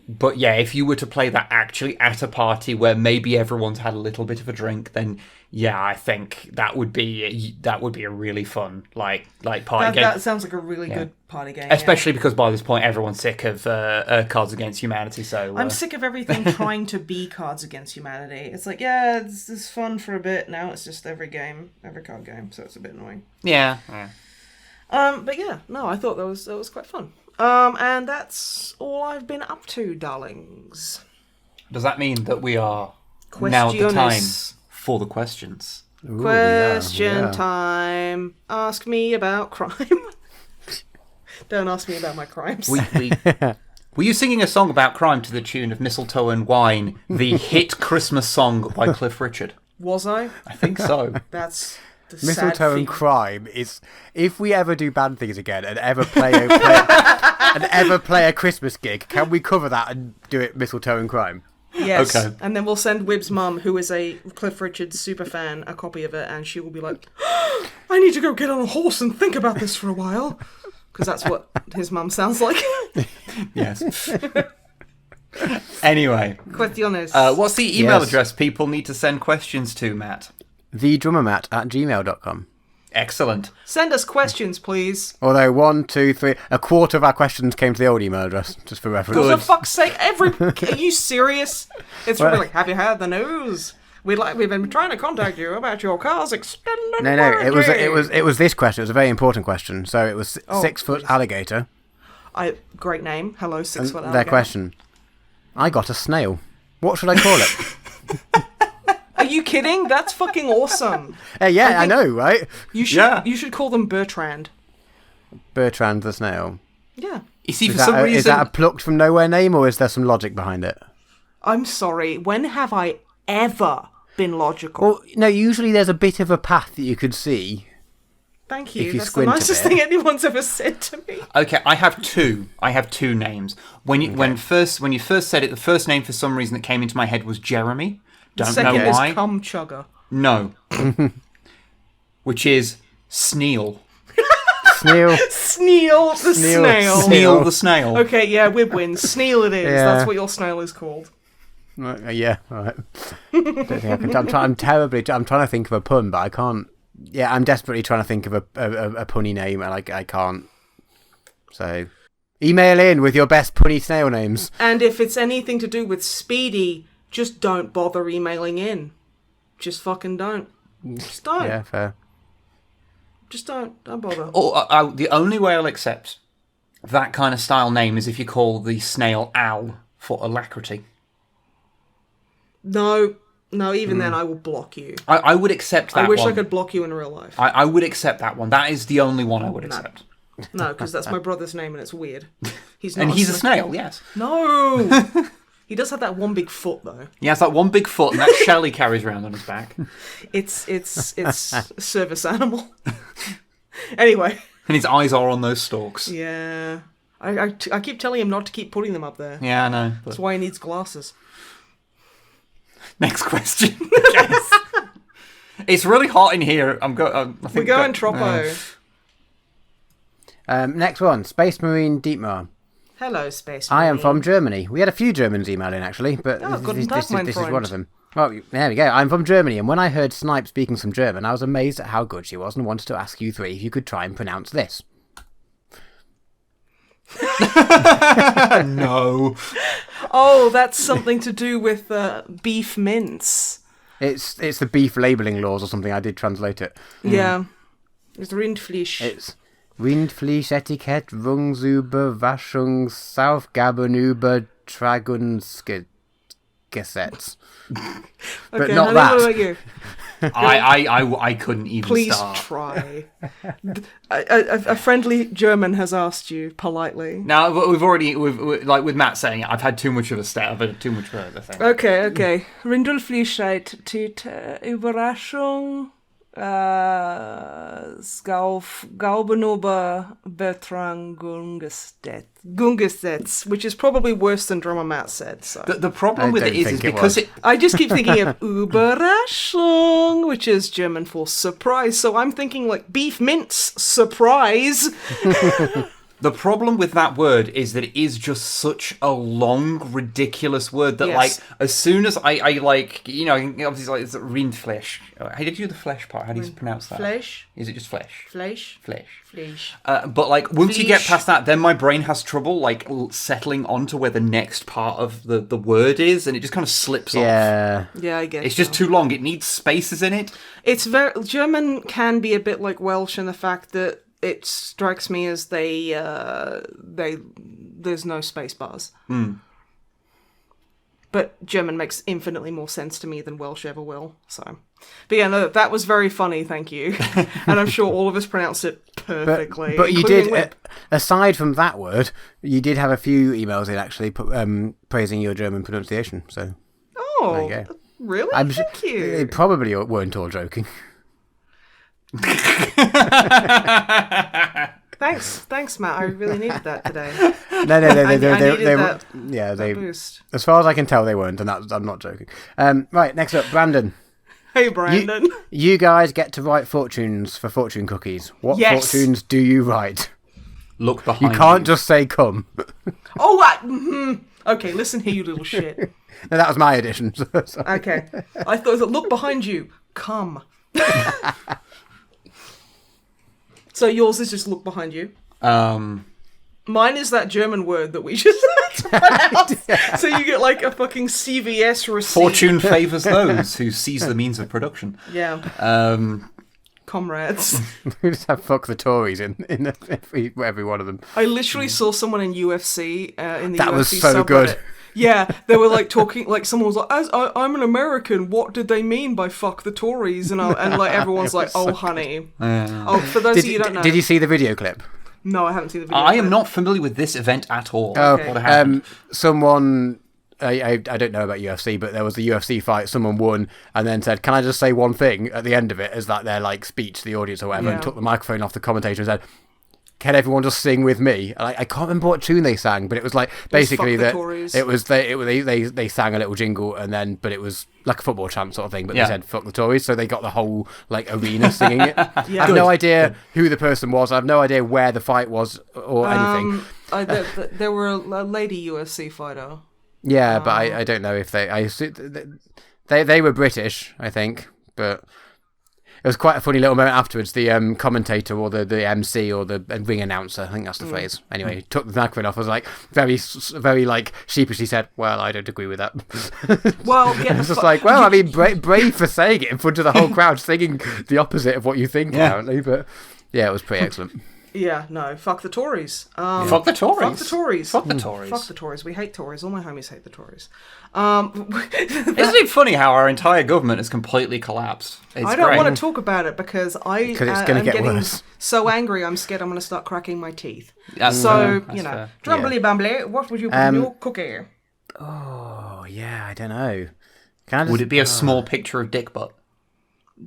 But yeah, if you were to play that actually at a party where maybe everyone's had a little bit of a drink, then yeah, I think that would be a really fun like party game. That sounds like a really good party game. Especially because by this point everyone's sick of Cards Against Humanity. So I'm sick of everything trying to be Cards Against Humanity. It's like, yeah, it's fun for a bit. Now it's just every card game, so it's a bit annoying. Yeah. But yeah, no, I thought that was quite fun. And that's all I've been up to, darlings. Does that mean that we are now at the time for the questions? Ooh, Question time. Ask me about crime. Don't ask me about my crimes. Were you singing a song about crime to the tune of Mistletoe and Wine, the hit Christmas song by Cliff Richard? Was I? I think so. That's the Mistletoe sad and crime is, if we ever do bad things again and ever play a Christmas gig, can we cover that and do it Mistletoe and crime? Yes. Okay. And then we'll send Wib's mum, who is a Cliff Richard super fan, a copy of it, and she will be like, I need to go get on a horse and think about this for a while. Because that's what his mum sounds like. Yes. Anyway. Questiones. What's the email address people need to send questions to, Matt? thedrummermat@gmail.com. Excellent. Send us questions, please. Although 1, 2, 3, a quarter of our questions came to the old email address, just for reference. For fuck's sake, are you serious? It's really like, have you heard the news? We've been trying to contact you about your car's extended warranty. It was this question. It was a very important question. So it was 6-foot alligator. Great name. Hello, 6-foot alligator. Their question. I got a snail. What should I call it? Are you kidding? That's fucking awesome. I know, right? You should call them Bertrand. Bertrand the snail. Yeah. You see, for some reason... Is that a plucked from nowhere name, or is there some logic behind it? I'm sorry. When have I ever been logical? Well, no, usually there's a bit of a path that you could see. Thank you. That's the nicest thing anyone's ever said to me. Okay, I have two names. When you first said it, the first name for some reason that came into my head was Jeremy. Don't know why. The second is Cum Chugger. No. Which is Sneal. Snail. Sneal the snail. Sneal the snail. Okay, yeah, Wib wins. Sneal it is. Yeah. That's what your snail is called. Yeah, all right. Don't think I can. I'm trying to think of a pun, but I can't. Yeah, I'm desperately trying to think of a punny name, and I can't. So, email in with your best punny snail names. And if it's anything to do with Speedy, just don't bother emailing in. Just fucking don't. Just don't. Yeah, fair. Just don't bother. Or the only way I'll accept that kind of style name is if you call the snail Al for alacrity. No, even then I will block you. I would accept that one. I wish I could block you in real life. I would accept that one. That is the only one I would accept. No, because that's my brother's name and it's weird. He's a snail, yes. No! He does have that one big foot, though. He has that one big foot and that shell he carries around on his back. It's a service animal. Anyway. And his eyes are on those stalks. Yeah. I keep telling him not to keep putting them up there. Yeah, I know. That's why he needs glasses. Next question. Yes. It's really hot in here. We're going Tropo. Next one, Space Marine Deepmar. Hello, Space I am Marine. from Germany. We had a few Germans email in, actually, but this is one of them. Well, there we go. I'm from Germany, and when I heard Snipe speaking some German, I was amazed at how good she was and wanted to ask you three if you could try and pronounce this. No. Oh, that's something to do with beef mince. It's the beef labelling laws or something. I did translate it. Yeah. It's Rindfleisch. It's Rindfleisch-Etikett, Rungsüberwachungsaufgaben über Tragungsgesetz. But Okay, not honey, what that. about you? I couldn't even Please start. try. A friendly German has asked you politely. Now we've like with Matt saying it, I've had too much of a step. I've had too much of a thing. Okay. Rindfleischheit Überraschung Gaubenober Betragungsgesetz, which is probably worse than Drummer Matt said. So The problem with it is because I just keep thinking of Überraschung, which is German for surprise. So I'm thinking like beef mince surprise. the problem with that word is that it is just such a long, ridiculous word that, Yes. like, as soon as I like, you know, obviously, like, it's Rindfleisch. How did you do the flesh part? How do you pronounce that? Flesh. Is it just flesh? Flesh. Flesh. Flesh. But, like, once you get Flesh. past that, then my brain has trouble, like, settling onto where the next part of the word is, and it just kind of slips off. Yeah. Yeah, I guess. It's just too long. It needs spaces in it. It's very German can be a bit like Welsh in the fact that it strikes me as there's no space bars. But German makes infinitely more sense to me than Welsh ever will. So, but yeah, no, that was very funny. Thank you, and I'm sure all of us pronounced it perfectly. But you including did, Whip. aside from that word, you did have a few emails in actually praising your German pronunciation. So there you go. Really? Thank you. They probably weren't all joking. Thanks, Matt. I really needed that today. No, I needed they that, yeah, that they. boost. As far as I can tell, they weren't, and I'm not joking. Right, next up, Brandon. Hey, Brandon. You guys get to write fortunes for fortune cookies. What Yes. fortunes do you write? Look behind You can't just say come. Oh, what? Okay, listen here, you little shit. No, that was my edition. So- Okay. I thought that look behind you. Come. So yours is just look behind you. Mine is that German word that we just had to pronounce. So you get like a fucking CVS receipt. Fortune favours those who seize the means of production. Yeah. Comrades. We just have fuck the Tories in every one of them. I literally saw someone in UFC in the That UFC was so subreddit. good. Yeah, they were like talking, like someone was like, I'm an American, what did they mean by fuck the Tories? And like everyone's like, oh honey. Oh, for those of you who don't know. Did you see the video clip? No, I haven't seen the video. I am not familiar with this event at all. Okay. What happened? Someone, I don't know about UFC, but there was a UFC fight, someone won, and then said, can I just say one thing at the end of it, as that their like speech to the audience or whatever, Yeah. and took the microphone off the commentator and said, can everyone just sing with me? And I can't remember what tune they sang, but it was like basically Fuck the that Tories. it was they sang a little jingle, and then but it was like a football chant sort of thing, but Yeah. they said fuck the Tories, so they got the whole like arena singing it. Yeah. I have no idea who the person was. I have no idea where the fight was or anything. There were a lady UFC fighter. Yeah, but I don't know if they were British, I think, but it was quite a funny little moment afterwards. The commentator or the MC or the ring announcer, I think that's the phrase. Anyway, he took the microphone off. I was like very like sheepishly said, "Well, I don't agree with that." Well, It's just like, well, I mean, brave for saying it in front of the whole crowd, singing the opposite of what you think, apparently. But yeah, it was pretty excellent. yeah, no, fuck the Tories. Fuck the Tories. Fuck the Tories. Fuck the Tories. Fuck the Tories. We hate Tories. All my homies hate the Tories. Isn't it funny how our entire government has completely collapsed? It's I don't great. want to talk about it because it's gonna I'm get getting worse. so angry. I'm scared I'm going to start cracking my teeth. That's So fair. you know, That's drumbly bumbly. What would you put in your cookie? Oh yeah, I don't know. Can I just, Would it be a small picture of dick butt?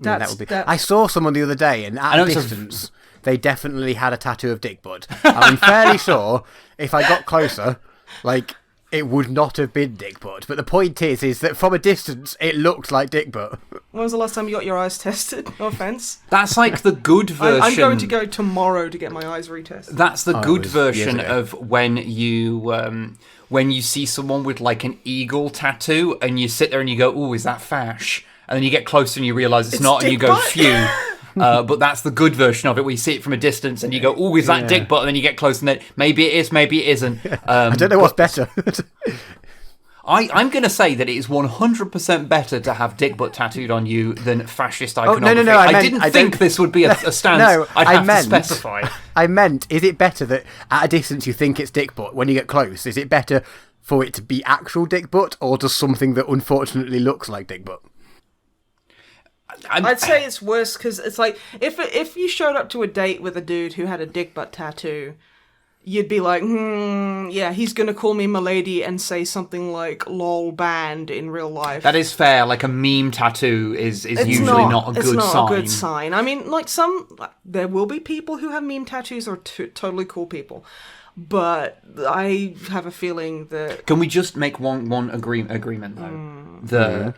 that would be. I saw someone the other day, and at know a it's a- distance, they definitely had a tattoo of dick butt. I'm fairly sure if I got closer, like it would not have been dick butt. But the point is that from a distance, it looked like dick butt. When was the last time you got your eyes tested? No offense. That's like the good version. I'm going to go tomorrow to get my eyes retested. That's the good version of when you see someone with like an eagle tattoo and you sit there and you go, "Ooh, is that fash?" And then you get closer and you realise it's not, and you go, "Phew." But that's the good version of it, where you see it from a distance and you go, "Ooh, is that dick butt?" And then you get close and then maybe it is, maybe it isn't. I don't know what's better. I'm going to say that it is 100% better to have dick butt tattooed on you than fascist iconography. No. I didn't think this would be a stance No, I'd have to specify. I meant, is it better that at a distance you think it's dick butt, when you get close, is it better for it to be actual dick butt, or just something that unfortunately looks like dick butt? I'd say it's worse, because it's like, if you showed up to a date with a dude who had a dick butt tattoo, you'd be like, yeah, he's gonna call me milady and say something like "lol banned" in real life. That is fair. Like a meme tattoo is usually not a good sign. It's not a good sign. I mean, like there will be people who have meme tattoos or totally cool people, but I have a feeling that. Can we just make one agreement though?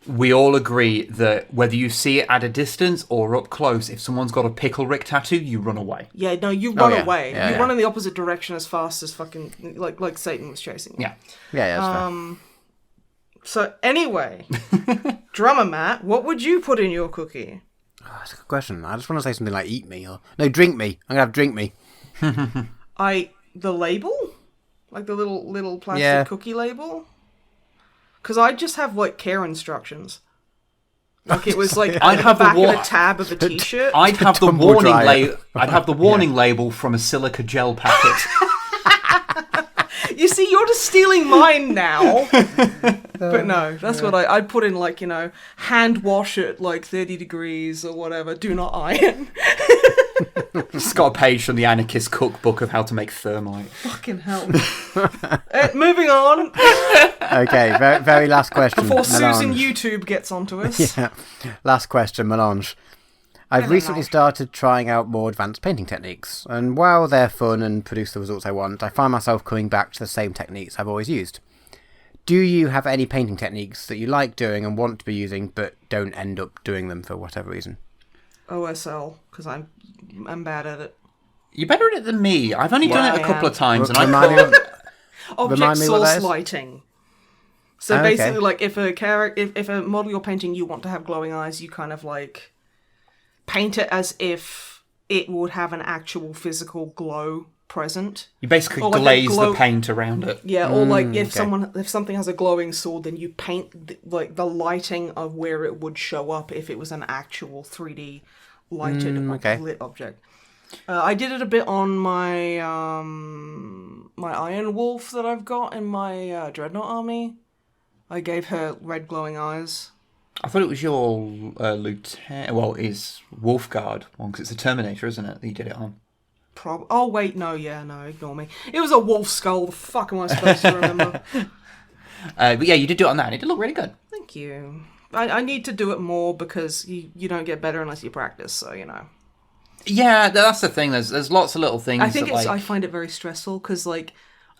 We all agree that whether you see it at a distance or up close, if someone's got a pickle Rick tattoo, you run away. Yeah, no, you run away. You run in the opposite direction as fast as fucking like Satan was chasing you. Yeah, that's fair. So anyway, Drummer Matt, what would you put in your cookie? Oh, that's a good question. I just want to say something like "eat me" or no, "drink me." I'm gonna have "drink me." The label, like the little plastic cookie label. Because I just have, like, care instructions. Like, it was, like, I'd have back the of a tab of a t-shirt. I'd have the warning label. I'd have the warning label from a silica gel packet. You see, you're just stealing mine now. But no, that's what I'd put in, like, hand wash at, like, 30 degrees or whatever. Do not iron. It's got a page from the Anarchist Cookbook of how to make thermite. Fucking hell. Moving on. Okay, very last question. Before Susan YouTube gets onto us. Yeah. Last question, Melange. I've recently started trying out more advanced painting techniques, and while they're fun and produce the results I want, I find myself coming back to the same techniques I've always used. Do you have any painting techniques that you like doing and want to be using, but don't end up doing them for whatever reason? OSL, because I'm bad at it. You're better at it than me. I've only done it a couple of times, and I Remind Object me what that source is? lighting. So basically, like, if a model you're painting, you want to have glowing eyes, you kind of like paint it as if it would have an actual physical glow present. You basically glaze the paint around it. Yeah, or like if something has a glowing sword, then you paint the lighting of where it would show up if it was an actual 3D lighted lit object. I did it a bit on my my Iron Wolf that I've got in my Dreadnought army. I gave her red glowing eyes. I thought it was your lieutenant. Well, it's Wolfguard one, because it's a Terminator, isn't it? That you did it on. Oh wait, no, ignore me. It was a wolf skull. The fuck am I supposed to remember? But yeah, you did do it on that, and it did look really good. Thank you. I need to do it more because you don't get better unless you practice. So Yeah, that's the thing. There's lots of little things. I find it very stressful because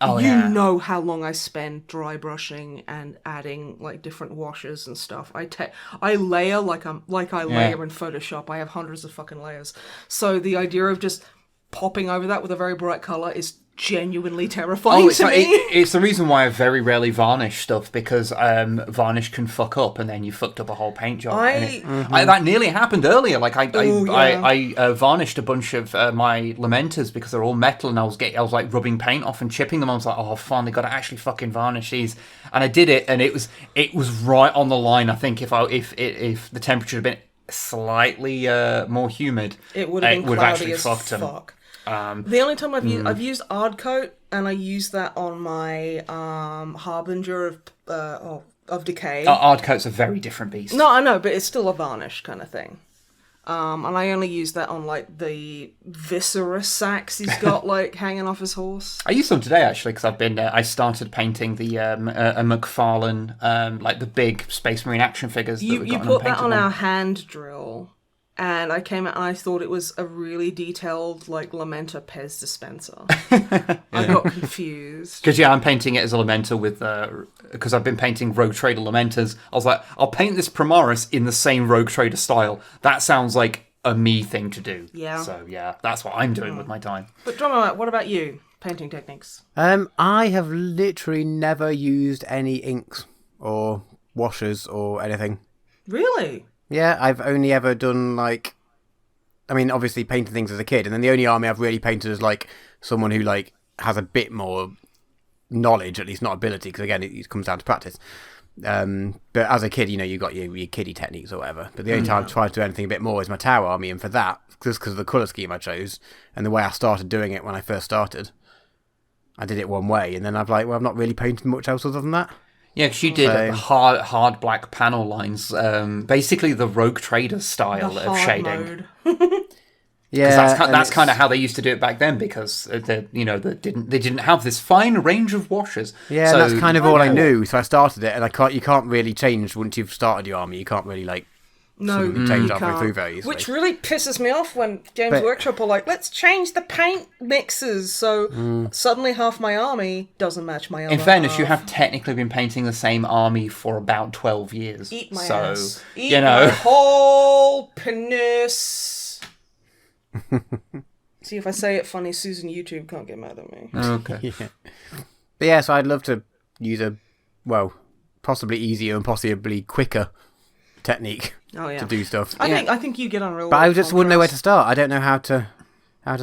know how long I spend dry brushing and adding like different washes and stuff. I layer like I layer in Photoshop. I have hundreds of fucking layers. So the idea of just popping over that with a very bright color is genuinely terrifying to me. It's the reason why I very rarely varnish stuff, because varnish can fuck up and then you fucked up a whole paint job. That nearly happened earlier. Like I varnished a bunch of my Lamenters because they're all metal, and I was like rubbing paint off and chipping them. I was like, oh, finally got to actually fucking varnish these, and I did it, and it was right on the line. I think if the temperature had been slightly more humid, it would have been cloudy as fucked them. Fuck. The only time I've used Ardcoat, and I used that on my Harbinger of Decay. Ardcoat's a very different beast. No, I know, but it's still a varnish kind of thing. And I only used that on like the Viscera sacks he's got like hanging off his horse. I used some today actually because I started painting the a McFarlane like the big Space Marine action figures. You put that on our hand drill. And I came out and I thought it was a really detailed, like, Lamenta Pez dispenser. I got confused. Because, I'm painting it as a Lamenta with... Because I've been painting Rogue Trader Lamentas. I was like, I'll paint this Primaris in the same Rogue Trader style. That sounds like a me thing to do. Yeah. So, that's what I'm doing with my time. But, Drummer, what about you? Painting techniques? I have literally never used any inks or washers or anything. Really? Yeah, I've only ever done, like... I mean, obviously painting things as a kid, and then the only army I've really painted is, like, someone who, like, has a bit more knowledge, at least not ability, because, again, it comes down to practice. But as a kid, you got your kiddie techniques or whatever. But the only time I've tried to do anything a bit more is my tower army, and for that, just because of the colour scheme I chose, and the way I started doing it when I first started, I did it one way, and then I've I've not really painted much else other than that. Yeah, because you did hard black panel lines, basically the Rogue Trader style of shading. Yeah, that's kind of how they used to do it back then, because they didn't have this fine range of washes. Yeah, so, and that's kind of all I knew. So I started it, and you can't really change once you've started your army. You can't really change halfway through very easily. Which really pisses me off when Games Workshop are like, let's change the paint mixes. So suddenly half my army doesn't match my other In fairness, half. you have technically been painting the same army for about 12 years. Eat my ass. Eat my whole penis. See, if I say it funny, Susan YouTube can't get mad at me. Okay. Yeah. But yeah, so I'd love to use possibly easier and possibly quicker technique to do stuff. I think you get on real. But I just wouldn't know where to start. I don't know how to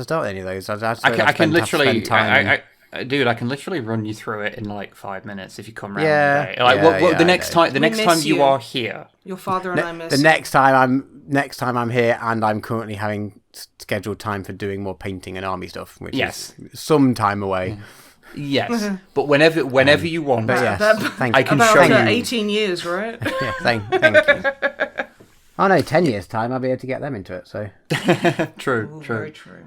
start any of those. I can literally, dude, I can literally run you through it in like 5 minutes if you come around. The next time you are here, your father and I miss the next time I'm here, and I'm currently having scheduled time for doing more painting and army stuff, which is some time away. Yes, but whenever you want. But yes, thank you. I can about show you. 18 years, right? Yeah, thank you. Oh no, 10 years time I'll be able to get them into it. So True. Very true.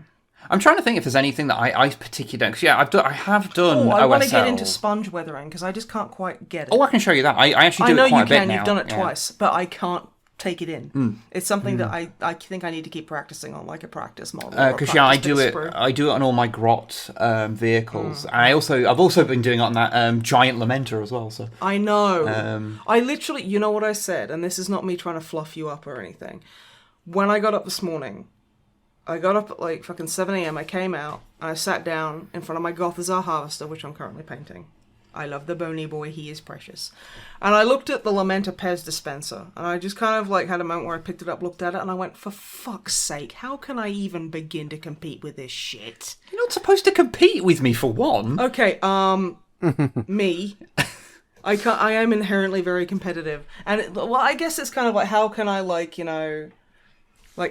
I'm trying to think if there's anything that I particularly don't. Cause I have done. I want to OSL. get into sponge weathering because I just can't quite get it. Oh, I can show you that. I actually do it quite a bit now. You've done it twice, but I can't take it in. It's something that I think I need to keep practicing on, like a practice model. Because I do it on all my grot vehicles, and I've also been doing it on that giant Lamenta as well. So I know. I literally, you know what I said, and this is not me trying to fluff you up or anything. When I got up this morning, I got up at like fucking 7 a.m. I came out and I sat down in front of my Gothazar Harvester, which I'm currently painting. I love the bony boy, he is precious. And I looked at the Lamenta Pez dispenser, and I just kind of like had a moment where I picked it up, looked at it, and I went, for fuck's sake, how can I even begin to compete with this shit? You're not supposed to compete with me for one. Okay, me. I am inherently very competitive. And, I guess it's kind of like, how can I,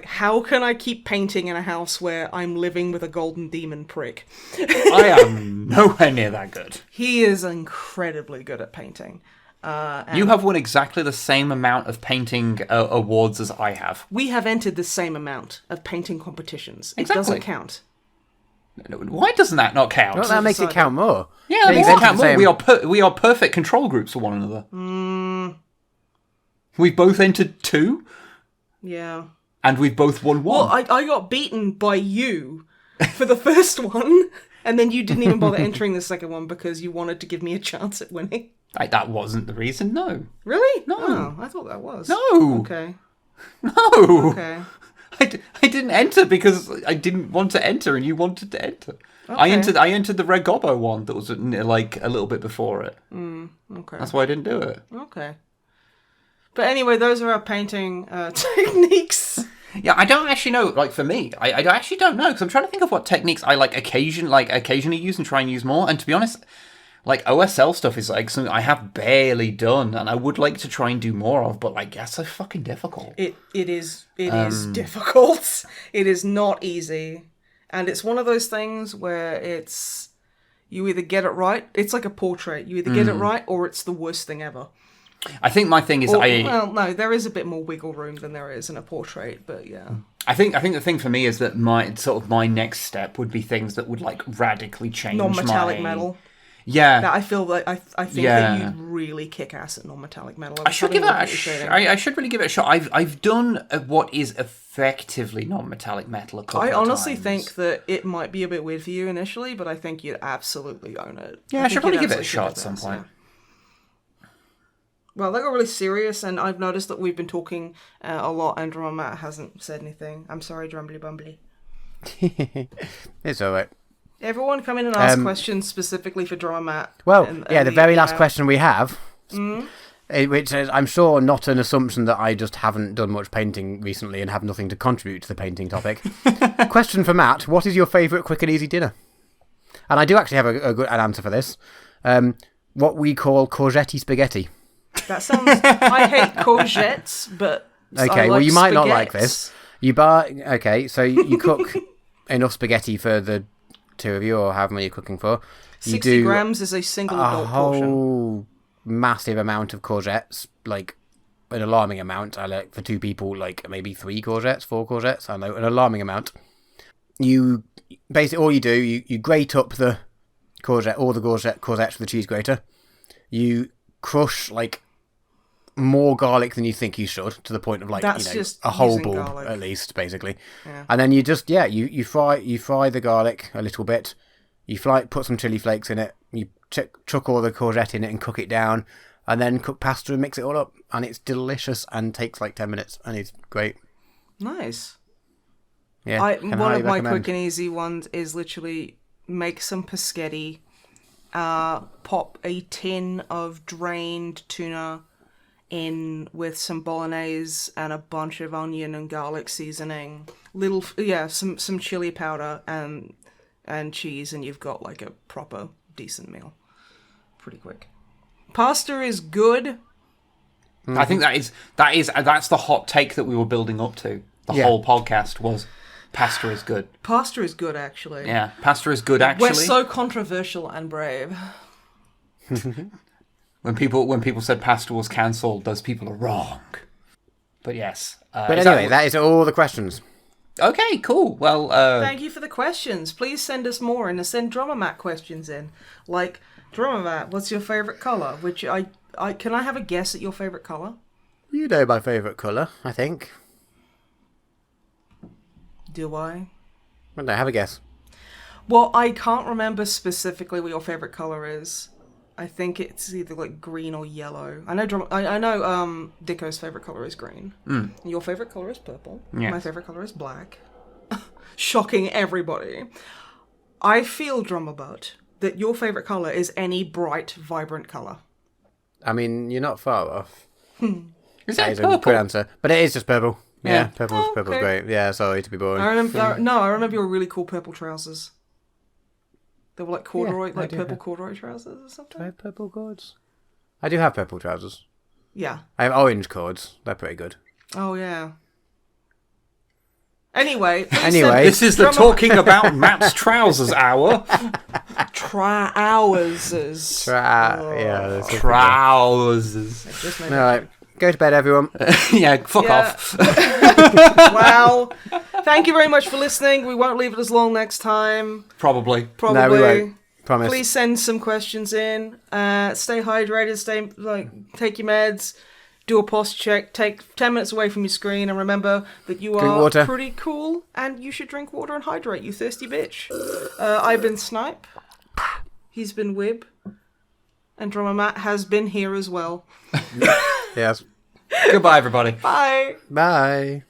how can I keep painting in a house where I'm living with a golden demon prick? I am nowhere near that good. He is incredibly good at painting. You have won exactly the same amount of painting awards as I have. We have entered the same amount of painting competitions. It Exactly. doesn't count. Why doesn't that not count? Well, that makes it count more. Yeah, that makes it count more. We are perfect control groups for one another. We've both entered 2. Yeah. And we've both won 1. Well, I got beaten by you for the first one, and then you didn't even bother entering the second one because you wanted to give me a chance at winning. That wasn't the reason, no. Really? No. Oh, I thought that was. No. Okay. No. Okay. I didn't enter because I didn't want to enter and you wanted to enter. Okay. I entered the Red Gobbo one that was like a little bit before it. Okay. That's why I didn't do it. Okay. But anyway, those are our painting techniques. Yeah, I don't actually know. Like for me, I actually don't know because I'm trying to think of what techniques I occasionally use and try and use more. And to be honest, like OSL stuff is like something I have barely done, and I would like to try and do more of. But like, that's so fucking difficult. It is difficult. It is not easy, and it's one of those things where it's you either get it right. It's like a portrait. You either get it right, or it's the worst thing ever. I think my thing is well, no, there is a bit more wiggle room than there is in a portrait, but yeah. I think the thing for me is that my next step would be things that would like radically change Non-metallic metal. Yeah. That I feel like I think that you really kick ass at non-metallic metal. I should give that I should really give it a shot. I've done what is effectively non-metallic metal a couple of times. I honestly think that it might be a bit weird for you initially, but I think you'd absolutely own it. Yeah, I should probably give it a shot at some point. Yeah. Well, that got really serious, and I've noticed that we've been talking a lot, and Drummer Matt hasn't said anything. I'm sorry, Drumbly Bumbly. It's alright. Everyone come in and ask questions specifically for Drummer Matt. Well, the very last question we have, which is, I'm sure, not an assumption that I just haven't done much painting recently and have nothing to contribute to the painting topic. Question for Matt: what is your favourite quick and easy dinner? And I do actually have an answer for this. What we call courgette spaghetti. That sounds... I hate courgettes, but okay, well, you might not like this. You buy... Okay, so you cook enough spaghetti for the two of you, or however many you're cooking for. You 60 grams is a single adult portion. A whole massive amount of courgettes, like an alarming amount. I like for two people, like maybe 4 courgettes. I know, an alarming amount. You basically, all you do, you grate up the courgette, all the courgettes with the cheese grater. You crush like more garlic than you think you should, to the point of like just a whole bulb garlic. at least, basically. Yeah. And then you just you fry the garlic a little bit. You put some chili flakes in it. You chuck all the courgette in it and cook it down, and then cook pasta and mix it all up, and it's delicious and takes like 10 minutes, and it's great. Nice. Yeah. One of my quick and easy ones is literally make some paschetti, pop a tin of drained tuna in with some bolognese and a bunch of onion and garlic seasoning, some chili powder and cheese, and you've got like a proper decent meal. Pretty quick. Pasta is good. I think that's the hot take that we were building up to. The whole podcast was pasta is good. Pasta is good, actually. Yeah, pasta is good, actually. We're so controversial and brave. When people said pasta was cancelled, those people are wrong. But yes. But anyway, that is all the questions. Okay, cool. Well, thank you for the questions. Please send us more and send Drummer Matt questions in. Like, Drummer Matt, what's your favourite colour? Which can I have a guess at your favourite colour? You know my favourite colour, I think. Do I? Well, no, have a guess. Well, I can't remember specifically what your favourite colour is. I think it's either like green or yellow. I know Dicko's favourite colour is green. Your favourite colour is purple. Yes. My favourite colour is black. Shocking everybody. I feel, Drummer Butt, that your favourite colour is any bright, vibrant colour. I mean, you're not far off. Is that a good answer. But it is just purple. Yeah, purple's okay. great. Yeah, sorry to be boring. I remember your really cool purple trousers. They were like corduroy, purple corduroy trousers or something. Do I have purple cords? I do have purple trousers. Yeah. I have orange cords. They're pretty good. Oh, yeah. Anyway. This is the talking about Matt's trousers hour. Trousers. Trousers. All right. Go to bed, everyone. Fuck off. Wow. Thank you very much for listening. We won't leave it as long next time. Probably. No, we won't. Promise. Please send some questions in. Stay hydrated. Take your meds. Do a posture check. Take 10 minutes away from your screen, and remember that you are pretty cool, and you should drink water and hydrate, you thirsty bitch. I've been Snipe. He's been Wib. And Drummer Matt has been here as well. Yes. Goodbye, everybody. Bye. Bye.